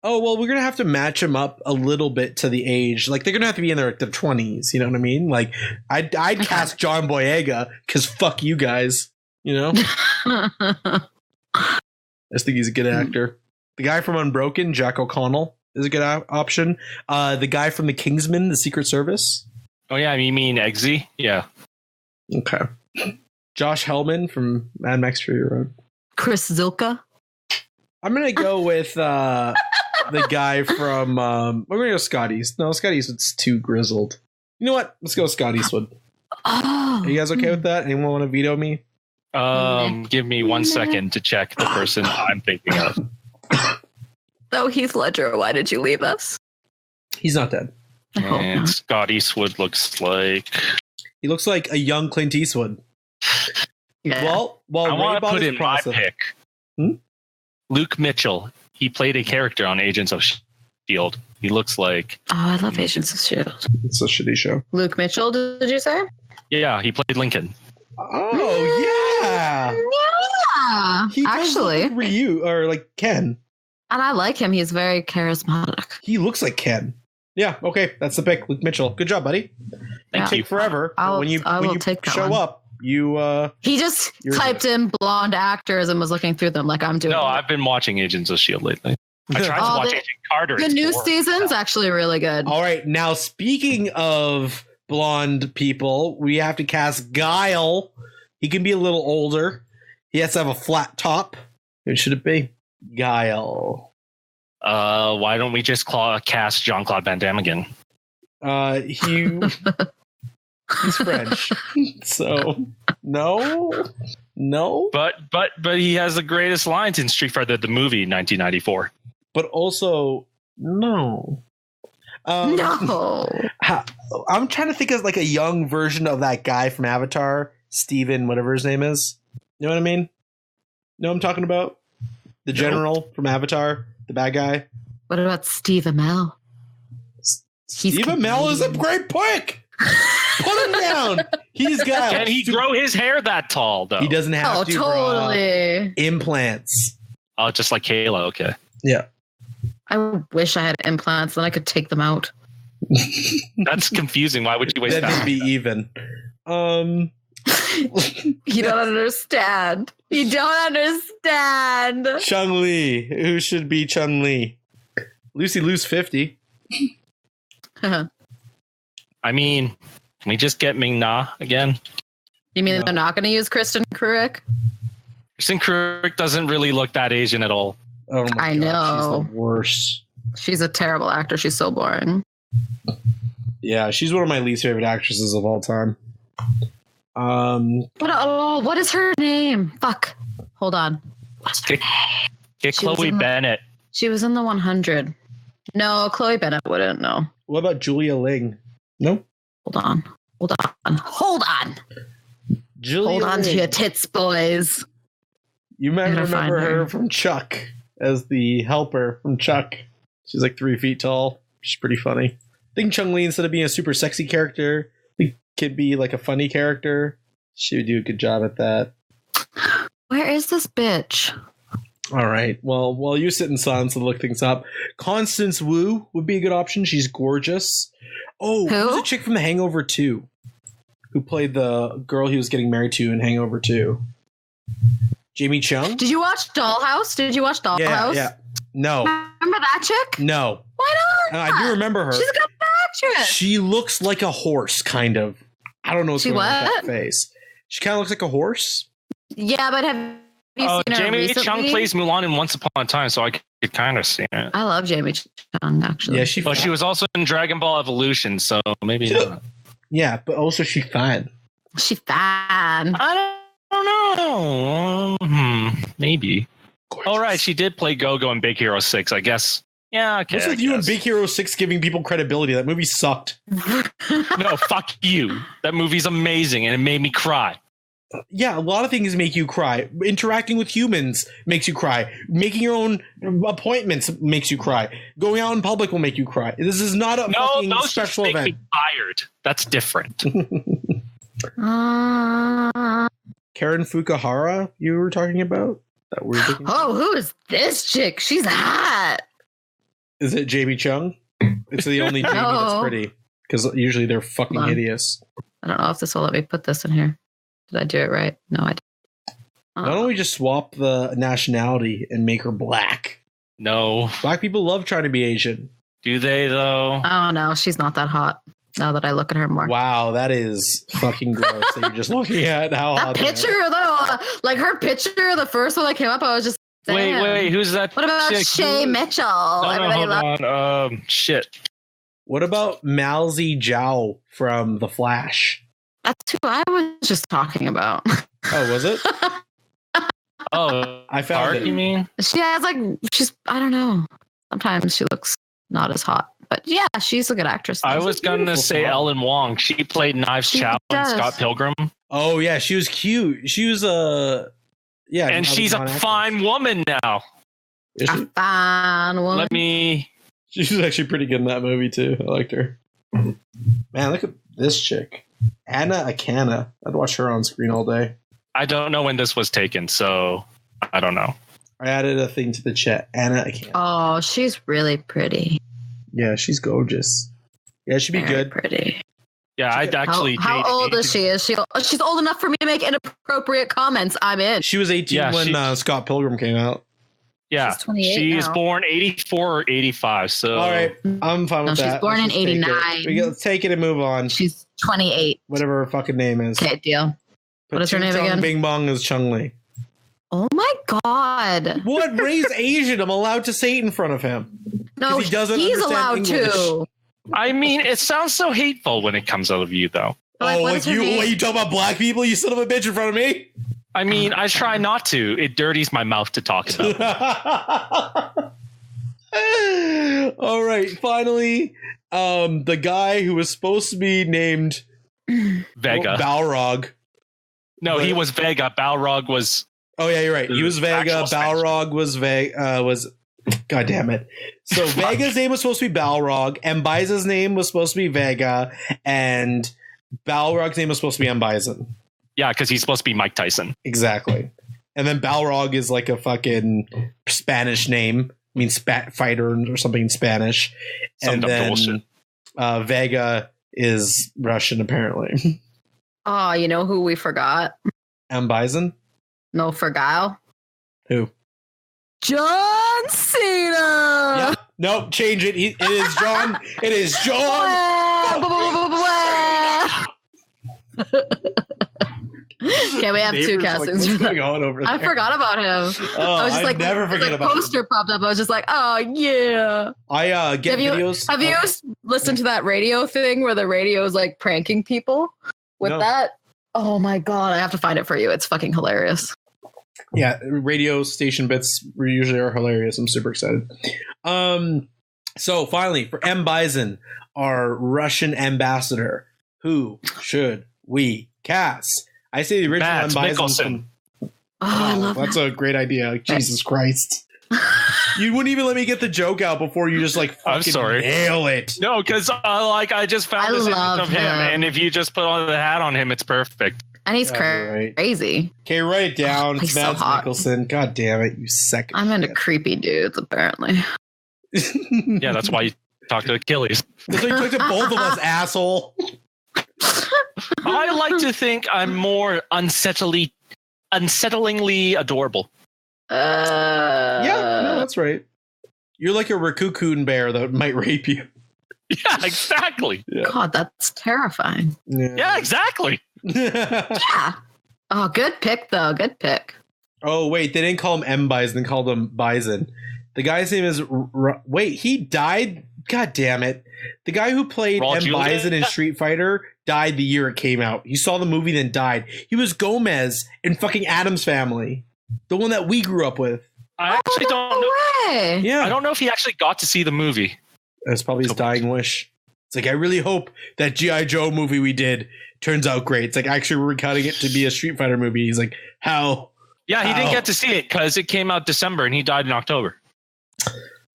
Oh, well, we're going to have to match him up a little bit to the age. Like, they're going to have to be in their 20s, you know what I mean? Like, I'd cast John Boyega, because fuck you guys, you know? I just think he's a good actor. The guy from Unbroken, Jack O'Connell, is a good option. The guy from The Kingsman, The Secret Service. Oh, yeah. You mean Eggsy? Yeah. Okay. Josh Hellman from Mad Max Fury Road. Chris Zilka. I'm going to go with the guy from... we're going to go Scott East. No, Scott Eastwood's too grizzled. You know what? Let's go Scott Eastwood. Oh. Are you guys okay with that? Anyone want to veto me? Give me 1 second to check the person I'm thinking of. Oh, Heath Ledger, why did you leave us? He's not dead. And Scott Eastwood looks like... He looks like a young Clint Eastwood. Yeah. Well, I Ray want to bought put his in process. my pick. Hmm? Luke Mitchell. He played a character on Agents of S.H.I.E.L.D. He looks like... Oh, I love Agents of S.H.I.E.L.D. It's a shitty show. Luke Mitchell, did you say? Yeah, he played Lincoln. Oh, yeah. Yeah, He does actually. look like Ryu, or like Ken. And I like him. He's very charismatic. He looks like Ken. Yeah, okay. That's the pick. Luke Mitchell. Good job, buddy. Thank Take you. forever. But I when you will take that show one. up, you... He just You're typed in blonde actors and was looking through them like I'm doing. No, I've been watching Agents of S.H.I.E.L.D. lately. I tried to Oh, watch the- Agent Carter. The It's new boring. season's actually really good. All right. Now, speaking of blonde people, we have to cast Guile. He can be a little older. He has to have a flat top. Who should it be? Guile. Why don't we just cast Jean-Claude Van Damme again? He's French. So, no. But he has the greatest lines in Street Fighter the movie 1994. But also, no. No. I'm trying to think of like a young version of that guy from Avatar, Steven, whatever his name is. You know what I mean? Know what I'm talking about? The general from Avatar, the bad guy. What about Steve Amell? Steve Amell is a great pick. Put him down. He's got. Can he grow his hair that tall, though? He doesn't have to. Totally. Implants. Oh, just like Kayla. Okay. Yeah. I wish I had implants, then I could take them out. That's confusing. Why would you waste That'd that? be even. You don't understand. You don't understand. Chun-Li. Who should be Chun-Li? Lucy Liu's 50. I mean, can we just get Ming-Na again? You mean No. they're not going to use Kristen Kruk? Kristen Kruk doesn't really look that Asian at all. Oh my I God, know. she's the worst. She's a terrible actor. She's so boring. Yeah, she's one of my least favorite actresses of all time. What is her name? Fuck. Hold on. What's her Get, name? get She was Chloe in the- Bennett. She was in the 100. No, Chloe Bennett wouldn't know. What about Julia Ling? No? Hold on. Julia Hold on to Ling. your tits, boys. You might Gotta find remember her her. from Chuck as the helper from Chuck. She's like 3 feet tall. She's pretty funny. I think Chung-Li, instead of being a super sexy character, could be like a funny character. She would do a good job at that. Where is this bitch? All right. Well, while you sit in silence and look things up, Constance Wu would be a good option. She's gorgeous. Oh, Who? who's a chick from The Hangover 2 who played the girl he was getting married to in Hangover 2? Jamie Chung? Did you watch Dollhouse? Yeah, yeah. No, Remember that chick? no. Why not? I do remember her. She's a good actress. She looks like a horse, kind of. I don't know what's She going on with what? that face. She kind of looks like a horse. Yeah, but have you seen her Jamie recently? Chung plays Mulan in Once Upon a Time, so I could kind of see it. I love Jamie Chung, actually. Yeah, She was also in Dragon Ball Evolution, so maybe not. Yeah, but also she's fine. She fine. I don't know. Maybe. Gorgeous. All right, she did play Go-Go in Big Hero 6, I guess. Yeah, okay. What's with you in Big Hero 6 giving people credibility? That movie sucked. No, fuck you. That movie's amazing, and it made me cry. Yeah, a lot of things make you cry. Interacting with humans makes you cry. Making your own appointments makes you cry. Going out in public will make you cry. This is not a fucking those special just make event. me tired. That's different. Karen Fukuhara, you were talking about? That weird looking. Oh, who is this chick? She's hot. Is it Jamie Chung? It's the only Jamie that's No. pretty. Because usually they're fucking Hold on. hideous. I don't know if this will let me put this in here. Did I do it right? No, I didn't. Why don't we just swap the nationality and make her black? No. Black people love trying to be Asian. Do they, though? Oh no, she's not that hot. Now that I look at her more. Wow, that is fucking gross that you're just looking at how That hot they are. picture though, like her picture, the first one that came up, I was just damn. Wait, who's that? What about chick? Shay Mitchell? No, Everybody hold loves on. Shit. What about Malzi Zhao from The Flash? That's who I was just talking about. Oh, was it? Oh, I found Park, it. you mean? She has I don't know. Sometimes she looks not as hot. But yeah, she's a good actress. I was going to beautiful say smile. Ellen Wong. She played Knives She Chow in does. Scott Pilgrim. Oh yeah, she was cute. She was yeah, And she's a fine woman now. Is she? a fine woman. Let me... She was actually pretty good in that movie too. I liked her. Man, look at this chick, Anna Akana. I'd watch her on screen all day. I don't know when this was taken, so I don't know. I added a thing to the chat. Anna Akana. Oh, she's really pretty. Yeah, she's gorgeous. Yeah, she'd be Very good. pretty. Yeah, I'd actually... How old is she? She's old enough for me to make inappropriate comments. I'm in. She was 18 Yeah, when Scott Pilgrim came out. Yeah, She's 28 she is now. born 84 or 85, so... All right, I'm fine No, with she's that. born Let's in just take it. 89. Let's take it and move on. She's 28. Whatever her fucking name is. Okay, deal. What is her name Chung again? Bing Bong is Chung Li. Oh my god. What race Asian? I'm allowed to say it in front of him. No, 'Cause he doesn't he's understand allowed English. to. I mean, it sounds so hateful when it comes out of you, though. Like, Oh, what like is her you name? talk about black people, you son of a bitch in front of me? I mean, I try not to. It dirties my mouth to talk about. All right, finally, the guy who was supposed to be named Vega. Balrog. No, he was Vega. Balrog was... Oh yeah, you're right. He was Vega. Actual Spanish. Balrog was God damn it. So Vega's name was supposed to be Balrog, and Bison's name was supposed to be Vega, and Balrog's name was supposed to be Bison. Yeah, because he's supposed to be Mike Tyson. Exactly. And then Balrog is like a fucking Spanish name. Means fighter or something in Spanish. Some And dumb then bullshit. Vega is Russian, apparently. Oh, you know who we forgot? Bison? No, for Guile. Who? John Cena. Yeah. Nope, change it. It is John. It is John. Okay, we have two Neighbors, castings. Like, what's going on over there? I forgot about him. Oh, I was just I like, never forget the about him. poster popped up. I was just like, oh yeah. I get Have you videos. have you listened to that radio thing where the radio is like pranking people with No. that? Oh my god, I have to find it for you. It's fucking hilarious. Yeah, radio station bits usually are hilarious. I'm super excited. So finally, for Bison, our Russian ambassador, who should we cast? I say the original Mads Bison. Mikkelsen. Oh, I love That's that. a great idea. Jesus Christ. You wouldn't even let me get the joke out before you just like I'm fucking sorry. nail it. No, because I just found I this love image of him, him. and if you just put on the hat on him, it's perfect. And he's Yeah, you're right. crazy. Okay, write it down. Oh, It's he's so Mads hot. Mikkelsen. God damn it, you second. I'm into creepy dudes, apparently. Yeah, that's why you talk to Achilles. That's why you took to both of us, asshole. I like to think I'm more unsettlingly adorable. Yeah, no, that's right. You're like a raccoon bear that might rape you. Yeah, exactly. Yeah. God, that's terrifying. Yeah, exactly. Yeah. Oh, good pick though. Good pick. Oh, wait, they didn't call him M. Bison. They called him Bison. The guy's name is... Wait, he died? God damn it. The guy who played Raul M. Julia? Bison in Street Fighter died the year it came out. He saw the movie, then died. He was Gomez in fucking Addams Family. The one that we grew up with. I actually don't know. Way. Yeah. I don't know if he actually got to see the movie. That's probably his dying wish. It's like, I really hope that G.I. Joe movie we did turns out great. It's like, actually, we're recounting it to be a Street Fighter movie. He's like, how? Yeah, he didn't get to see it because it came out December and he died in October.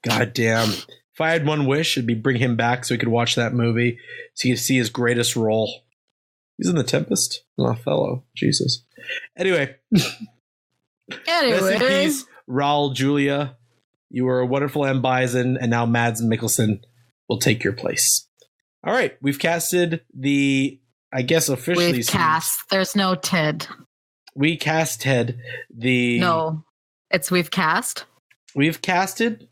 God damn. If I had one wish, it'd be bring him back so we could watch that movie so you could see his greatest role. He's in The Tempest. Othello. Jesus. Anyway. Rest in peace, Raul Julia. You were a wonderful M. Bison, and now Mads Mikkelsen will take your place. All right. We've casted the, I guess, officially. We've cast. There's no Ted. We cast Ted. No, it's we've cast. We've casted.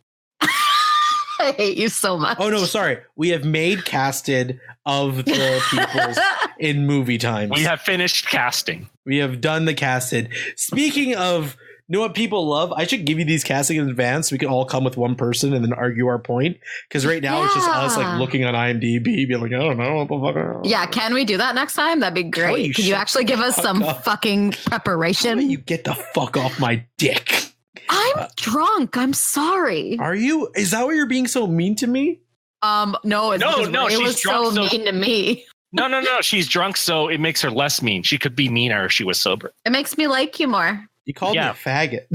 I hate you so much. Oh, no, sorry. We have made casted of the peoples in movie times. We have finished casting. We have done the casted. Speaking of, you know what people love? I should give you these casting in advance so we can all come with one person and then argue our point. Because right now it's just us like looking on IMDb, being like, I don't know what the fuck. Yeah, can we do that next time? That'd be great. Can you actually give us some fucking preparation? You get the fuck off my dick. I'm drunk. I'm sorry. Are you? Is that why you're being so mean to me? No, it's no, it she's was drunk, so mean to me. No. She's drunk, so it makes her less mean. She could be meaner if she was sober. It makes me like you more. You called me a faggot.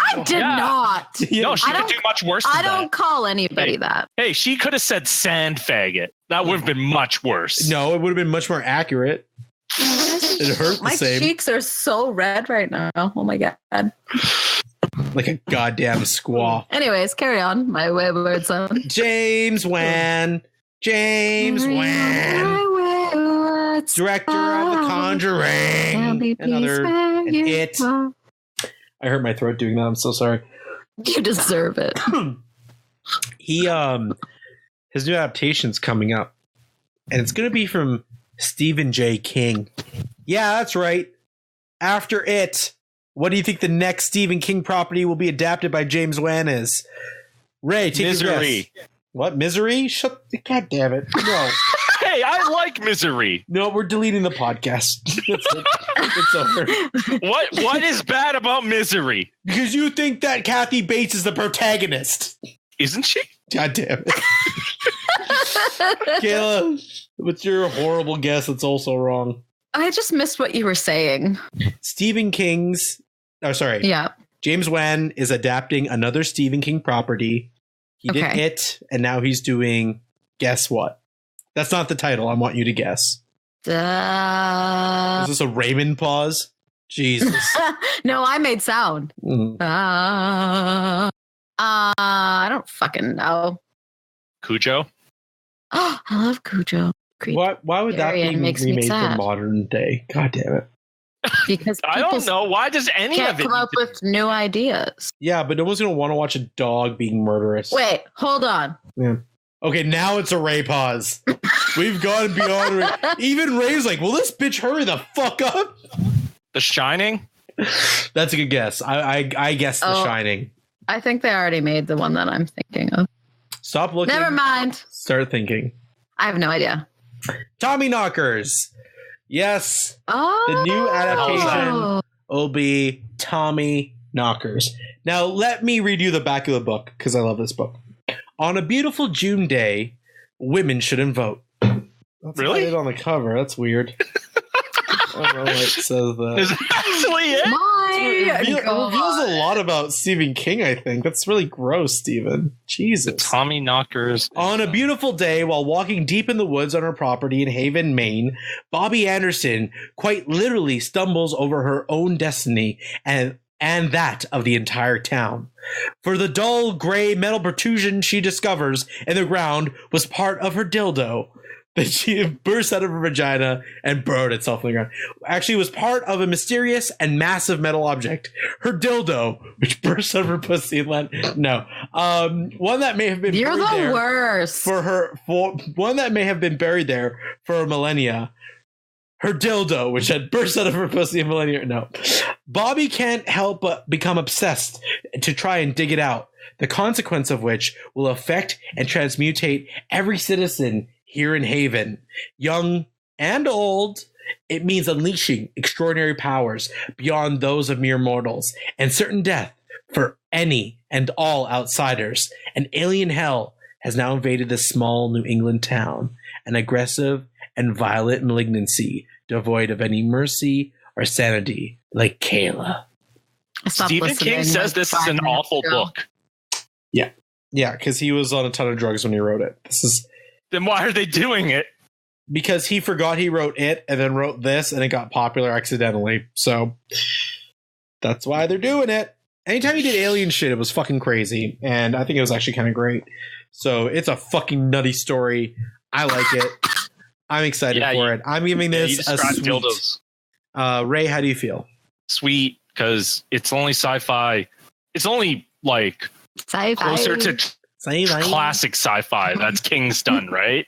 I did not. No, she could do much worse than I don't call anybody that. Hey, she could have said sand faggot. That would have been much worse. No, it would have been much more accurate. It hurt the same. My cheeks are so red right now. Oh my God. Like a goddamn squaw. Anyways, carry on, my wayward son. James Wan. Director of The Conjuring. And It. I hurt my throat doing that. I'm so sorry. You deserve it. He his new adaptation's coming up. And it's gonna be from Stephen J. King. Yeah, that's right. After It. What do you think the next Stephen King property will be adapted by James Wan is? Ray, take Misery. a guess. What? Misery? God damn it. No. Hey, I like Misery. No, we're deleting the podcast. That's it. It's over. What is bad about Misery? Because you think that Kathy Bates is the protagonist. Isn't she? God damn it. Kayla, what's your horrible guess that's also wrong? I just missed what you were saying. Stephen King's... Oh, sorry. Yeah. James Wan is adapting another Stephen King property. He did It, and now he's doing... Guess what? That's not the title. I want you to guess. Is this a Raymond pause? Jesus. No, I made sound. Mm. I don't fucking know. Cujo? Oh, I love Cujo. Why would that be remade for modern day? God damn it. Because I don't know. Why does any of it come up with new ideas? Yeah, but no one's going to want to watch a dog being murderous. Wait, hold on. Yeah. Okay, now it's a Ray pause. We've gone beyond Ray. Even Ray's like, will this bitch hurry the fuck up? The Shining? That's a good guess. I guess The Shining. I think they already made the one that I'm thinking of. Stop looking. Never mind. Start thinking. I have no idea. Tommyknockers. Yes. Oh. The new adaptation will be Tommyknockers. Now, let me read you the back of the book because I love this book. On a beautiful June day, women shouldn't vote. That's really? It on the cover. That's weird. I don't know why it says that. Is that actually it? It reveals a lot about Stephen King, I think. That's really gross, Stephen. Jesus. The Tommyknockers. On a beautiful day, while walking deep in the woods on her property in Haven, Maine, Bobby Anderson quite literally stumbles over her own destiny and that of the entire town. For the dull, gray metal protrusion she discovers in the ground was part of her dildo. that she burst out of her vagina and burrowed itself in the ground. Actually, it was part of a mysterious and massive metal object, her dildo, which burst out of her pussy and landed. No, one that may have been You're buried the there worst. for her. For one that may have been buried there for millennia. Her dildo, which had burst out of her pussy in millennia. No, Bobby can't help but become obsessed to try and dig it out. The consequence of which will affect and transmutate every citizen here in Haven, young and old. It means unleashing extraordinary powers beyond those of mere mortals and certain death for any and all outsiders. An alien hell has now invaded this small New England town, an aggressive and violent malignancy devoid of any mercy or sanity, like Kayla. Stephen King says this is an awful book. Yeah, because he was on a ton of drugs when he wrote it. Then why are they doing it? Because he forgot he wrote it and then wrote this and it got popular accidentally. So that's why they're doing it. Anytime he did alien shit, it was fucking crazy. And I think it was actually kind of great. So it's a fucking nutty story. I like it. I'm excited for it. I'm giving this a sweet. Dildos. Ray, how do you feel? Sweet, because it's only sci-fi. It's only like sci-fi. Closer to classic sci-fi. That's King's done, right?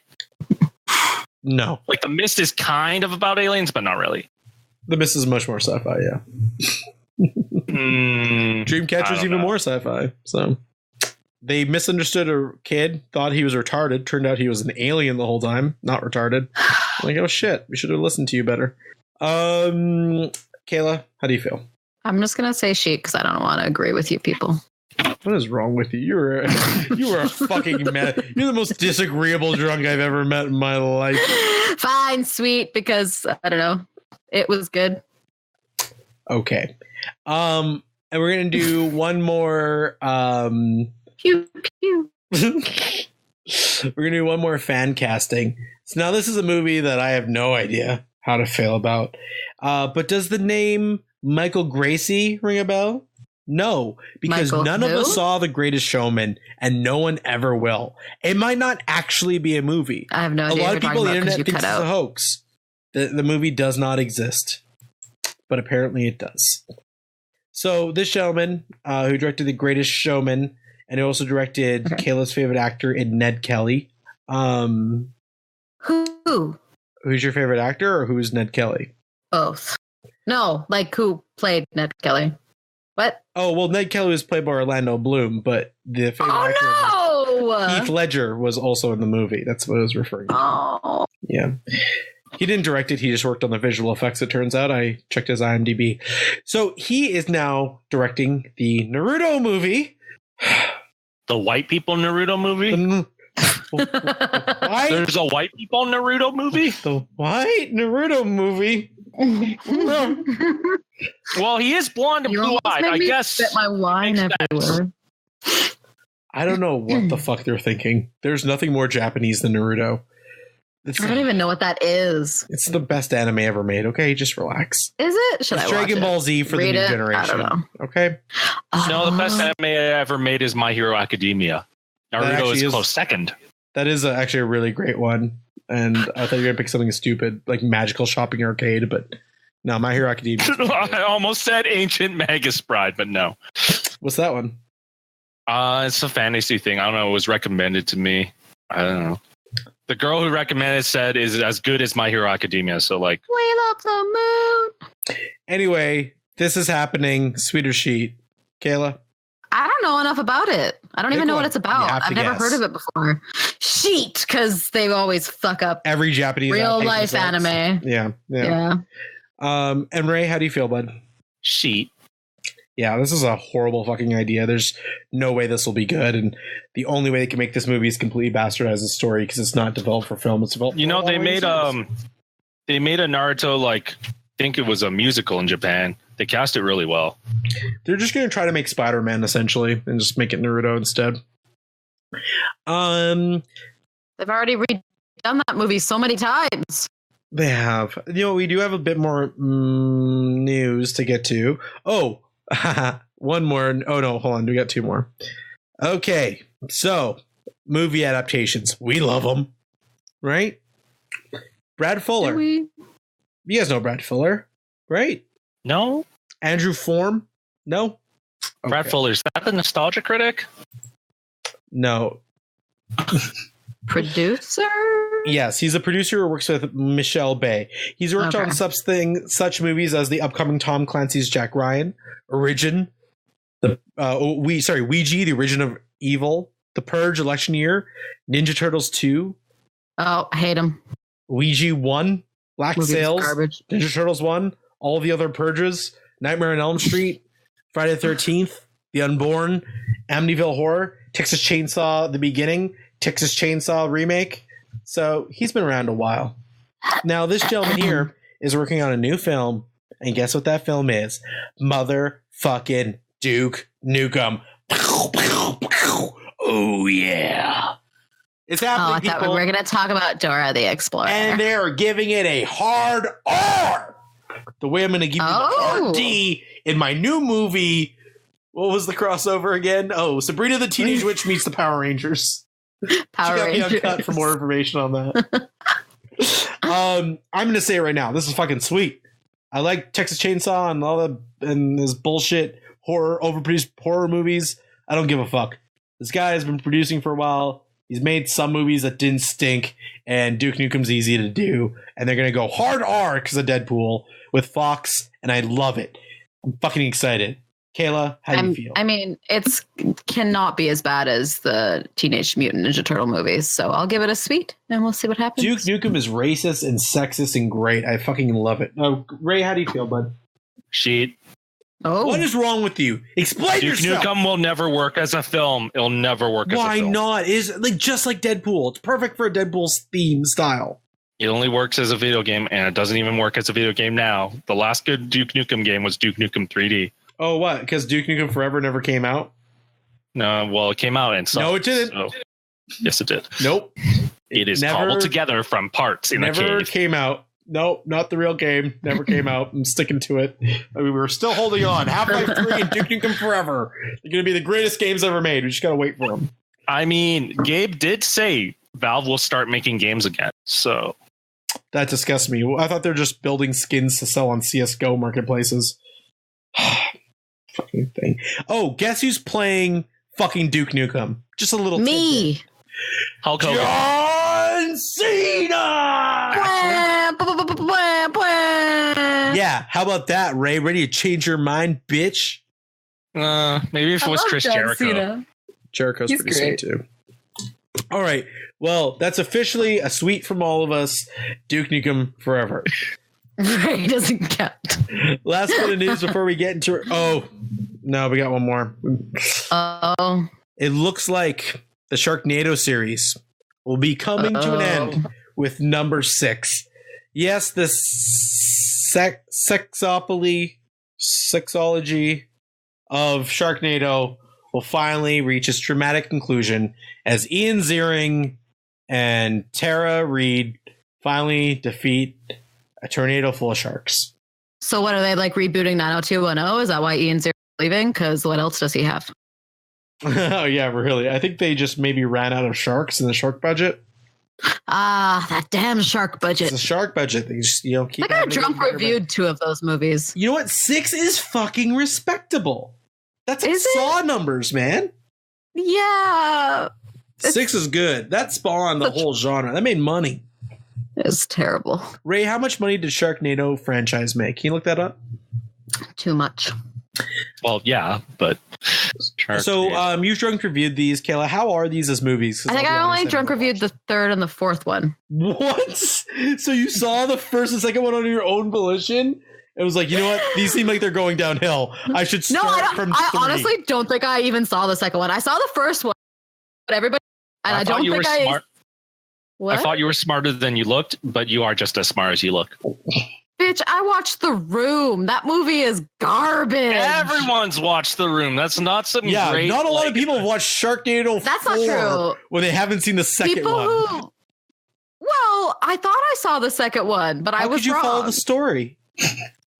No. Like The Mist is kind of about aliens, but not really. The Mist is much more sci-fi, yeah. Dreamcatcher's even more sci-fi. So they misunderstood a kid, thought he was retarded. Turned out he was an alien the whole time, not retarded. Like, oh shit, we should have listened to you better. Kayla, how do you feel? I'm just gonna say she because I don't want to agree with you people. What is wrong with you? You were a fucking mad. You're the most disagreeable drunk I've ever met in my life. Fine, sweet, because I don't know. It was good. Okay. And we're gonna do one more pew pew. We're gonna do one more fan casting. So now this is a movie that I have no idea how to feel about. But does the name Michael Gracie ring a bell? No, because none of us saw The Greatest Showman, and no one ever will. It might not actually be a movie. I have no idea. A lot of people on the internet think it's a hoax. The movie does not exist, but apparently it does. So this gentleman who directed The Greatest Showman, and also directed Kayla's favorite actor in Ned Kelly. Who? Who's your favorite actor, or who's Ned Kelly? Both. No, like who played Ned Kelly? What? Oh, well, Ned Kelly was played by Orlando Bloom, but the favorite actor Heath Ledger was also in the movie. That's what I was referring to. Oh. Yeah. He didn't direct it. He just worked on the visual effects, it turns out. I checked his IMDb. So he is now directing the Naruto movie. The white people Naruto movie? There's a white people Naruto movie? The white Naruto movie? Well, he is blonde and blue-eyed. I guess. Spit my wine everywhere. I don't know what the fuck they're thinking. There's nothing more Japanese than Naruto. I don't even know what that is. It's the best anime ever made. Okay, just relax. Is it? Should I watch Dragon Ball Z for the new generation. I don't know. Okay. No, the best anime ever made is My Hero Academia. Naruto is close second. That is actually a really great one. And I thought you were going to pick something stupid, like Magical Shopping Arcade, but no, My Hero Academia. I almost said Ancient Magus Bride, but no. What's that one? It's a fantasy thing. I don't know. It was recommended to me. I don't know. The girl who recommended said is as good as My Hero Academia. So like, Wheel up the moon. Anyway, this is happening. Sweeter Sheet. Kayla? I don't know enough about it. I don't even know what it's about. I've never heard of it before. Sheet, because they always fuck up every Japanese real life anime. Yeah. And Ray, how do you feel, bud? Sheet. Yeah, this is a horrible fucking idea. There's no way this will be good, and the only way they can make this movie is completely bastardize the story because it's not developed for film. It's developed. You know, they made a Naruto, like, I think it was a musical in Japan. They cast it really well. They're just going to try to make Spider-Man essentially, and just make it Naruto instead. They've already redone that movie so many times. They have. You know, we do have a bit more news to get to. Oh. One more. Oh no, hold on. We got two more. Okay, so movie adaptations. We love them, right? Brad Fuller. You guys know Brad Fuller, right? No. Andrew Form? No. Brad Fuller, is that the nostalgia critic? No. Producer? Yes, he's a producer who works with Michelle Bay. He's worked on such movies as the upcoming Tom Clancy's Jack Ryan, Origin, Ouija, the Origin of Evil, The Purge, Election Year, Ninja Turtles 2. Oh, I hate him. Ouija 1, Black Sails, garbage. Ninja Turtles 1, all the other Purges, Nightmare on Elm Street, Friday the 13th, The Unborn, Amityville Horror, Texas Chainsaw The Beginning, Texas Chainsaw Remake. So he's been around a while. Now this gentleman here is working on a new film, and guess what that film is? Motherfucking Duke Nukem. Oh yeah. It's happening. I thought we were going to talk about Dora the Explorer. And they're giving it a hard R. The way I'm going to give you the hard D in my new movie. What was the crossover again? Oh, Sabrina the Teenage Witch meets the Power Rangers. Power Rangers. Me uncut for more information on that. I'm going to say it right now. This is fucking sweet. I like Texas Chainsaw and all the and this bullshit horror, overproduced horror movies. I don't give a fuck. This guy has been producing for a while. He's made some movies that didn't stink, and Duke Nukem's easy to do. And they're going to go hard R because of Deadpool with Fox, and I love it. I'm fucking excited. Kayla, how do you feel? I mean, it's cannot be as bad as the Teenage Mutant Ninja Turtle movies, so I'll give it a sweet, and we'll see what happens. Duke Nukem is racist and sexist and great. I fucking love it. Oh, Ray, how do you feel, bud? Sheet. Oh. What is wrong with you? Explain Duke yourself. Nukem will never work as a film. It'll never work as a film. Why not? Is like just like Deadpool. It's perfect for a Deadpool's theme style. It only works as a video game, and it doesn't even work as a video game now. The last good Duke Nukem game was Duke Nukem 3D. Oh, what? Because Duke Nukem Forever never came out? No, well, it came out and sucked. No, it didn't. So, yes, it did. Nope. It is cobbled together from parts in a cave. Never came out. Nope, not the real game. Never came out. I'm sticking to it. I mean, we're still holding on. Half-Life 3 and Duke Nukem Forever. They're going to be the greatest games ever made. We just got to wait for them. I mean, Gabe did say Valve will start making games again. So that disgusts me. I thought they're just building skins to sell on CSGO marketplaces. Fucking thing. Oh, guess who's playing fucking Duke Nukem? Just a little me. Tidbit. Hulk Hogan. John Cena. Yeah, how about that, Ray? Ready to change your mind, bitch? Maybe if it was Chris Jericho. Jericho's pretty sweet too. All right. Well, that's officially a sweet from all of us. Duke Nukem Forever. Ray doesn't count. Last bit of news before we get into. Oh, no, we got one more. Oh. It looks like the Sharknado series will be coming to an end with number 6. Yes, the sexology of Sharknado will finally reach its dramatic conclusion as Ian Ziering and Tara Reid finally defeat a tornado full of sharks. So what are they like rebooting 90210? Is that why Ian Ziering's leaving? Because what else does he have? Oh yeah, really. I think they just maybe ran out of sharks in the shark budget. Ah, that damn shark budget. It's a shark budget. They just, keep. I got drunk reviewed 2 of those movies. You know what? 6 is fucking respectable. That's like Saw numbers, man. Yeah. 6 is good. That spawned the whole genre. That made money. It's terrible. Ray, how much money did Sharknado franchise make? Can you look that up? Too much. Well, yeah, but so you've drunk reviewed these, Kayla. How are these as movies? I think I only drunk reviewed the 3rd and the 4th one. What? So you saw the 1st and 2nd one on your own volition? It was like, you know what? These seem like they're going downhill. I should start from 3. I honestly don't think I even saw the 2nd one. I saw the 1st one, but everybody. And I don't think I. Smart. What? I thought you were smarter than you looked, but you are just as smart as you look. Bitch, I watched The Room. That movie is garbage. Everyone's watched The Room. That's not some great. Not a lot of people have watched Sharknado. That's not true. When they haven't seen the second one. Well, I thought I saw the second one, but I was wrong. How could you follow the story?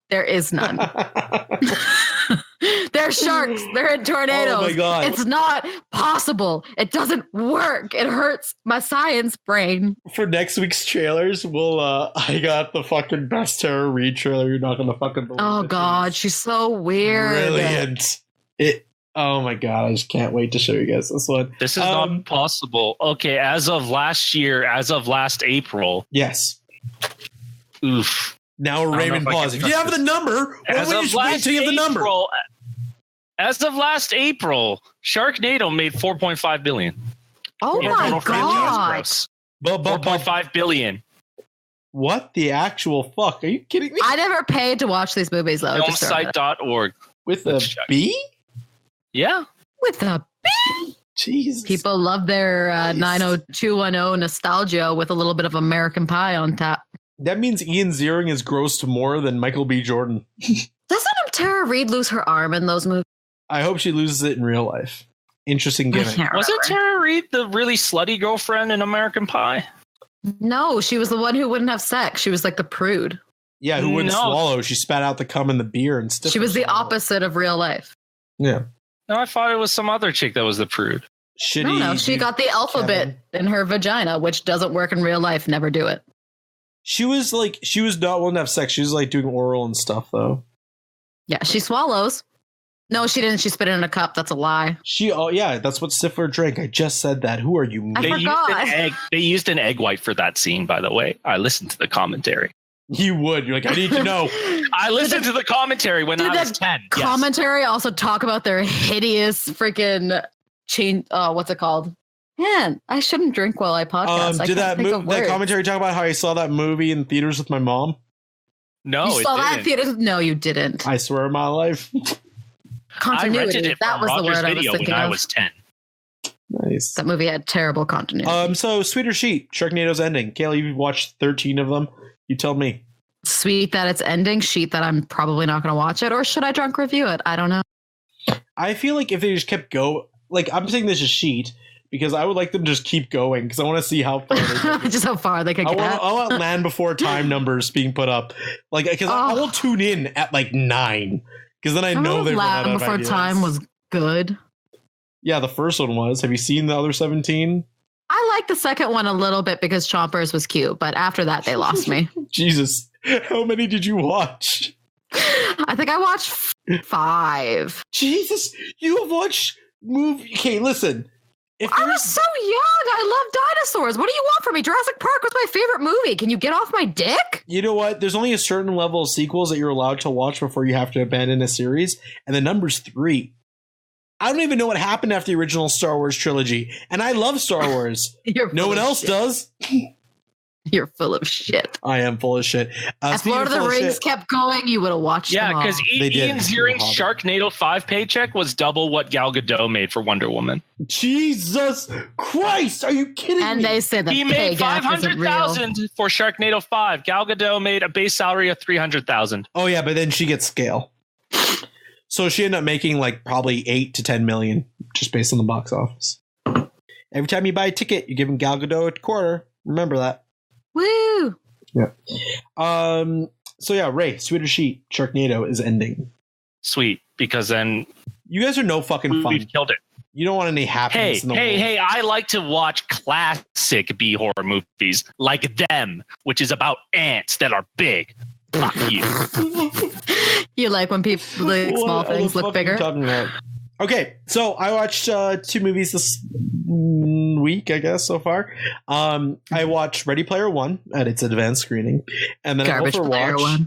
There is none. There They're sharks. They're in tornadoes. Oh my God. It's not possible. It doesn't work. It hurts my science brain. For next week's trailers, I got the fucking best Tara Reid trailer. You're not gonna fucking believe Oh it. God, she's so weird. Brilliant. Oh my God, I just can't wait to show you guys this one. This is not possible. Okay, as of last April. Yes. Oof. Now Raymond pause. If you have the number, wait till you have the number. As of last April, Sharknado made $4.5 billion. Oh my God. 4.5 billion. What the actual fuck? Are you kidding me? I never paid to watch these movies though. Filmsite.org. With a B? Yeah. With a B. Jesus. People love their 90210 nostalgia with a little bit of American Pie on top. That means Ian Ziering is grossed more than Michael B. Jordan. Doesn't Tara Reid lose her arm in those movies? I hope she loses it in real life. Interesting gimmick. Wasn't Tara Reid the really slutty girlfriend in American Pie? No, she was the one who wouldn't have sex. She was like the prude. Yeah, who wouldn't swallow. She spat out the cum in the beer and stuff. She was the opposite of real life. Yeah. No, I thought it was some other chick that was the prude. Shitty. No, she got the alphabet in her vagina, which doesn't work in real life. Never do it. She was not willing to have sex. She was like doing oral and stuff though. Yeah, she swallows. No, she didn't. She spit it in a cup. That's a lie. That's what Stifler drank. I just said that. Who are you? They used an egg white for that scene, by the way. I listened to the commentary. You would. You're like, I need to know. I listened to the commentary when I was 10. Commentary also talk about their hideous freaking what's it called? Man, I shouldn't drink while I podcast. Did that commentary talk about how I saw that movie in theaters with my mom? No, you saw that in theaters? No, you didn't. I swear on my life. Continuity. I rented it that was Rogers the word I was Video thinking when of. I was 10. Nice. That movie had terrible continuity. So Sweet or Sheet, Sharknado's ending. Kayla, you've watched 13 of them. You tell me. Sweet that it's ending, sheet that I'm probably not going to watch it, or should I drunk review it? I don't know. I feel like if they just kept I'm saying this is sheet because I would like them to just keep going because I want to see how far just how far they could get. I want Land Before Time numbers being put up, because I will tune in at 9 because then I know they Land Before Time was good. Yeah, the first one was. Have you seen the other 17? I like the second one a little bit because Chompers was cute, but after that they lost me. Jesus, how many did you watch? I think I watched 5. Jesus, you have watched movie. Okay, listen. I was so young. I love dinosaurs. What do you want from me? Jurassic Park was my favorite movie. Can you get off my dick? You know what? There's only a certain level of sequels that you're allowed to watch before you have to abandon a series, and the number's 3. I don't even know what happened after the original Star Wars trilogy, and I love Star Wars. No one else does. You're full of shit. I am full of shit. If Lord of the Rings kept going, you would have watched them all. Yeah, because Ian Ziering's Sharknado 5 paycheck was double what Gal Gadot made for Wonder Woman. Jesus Christ, are you kidding me? And they said that he made $500,000 for Sharknado 5. Gal Gadot made a base salary of $300,000. Oh yeah, but then she gets scale. So she ended up making probably 8 to 10 million just based on the box office. Every time you buy a ticket, you're giving Gal Gadot a quarter. Remember that. Woo! Yeah. So yeah, Ray, Sweet or Sheet, Sharknado is ending. Sweet, because then you guys are no fucking fun. We've killed it. You don't want any happiness in the world. Hey, I like to watch classic B horror movies like Them, which is about ants that are big. Fuck you. You like when people small things look bigger? Okay, so I watched 2 movies this week, I guess, so far. I watched Ready Player One at its advanced screening, and then I also watched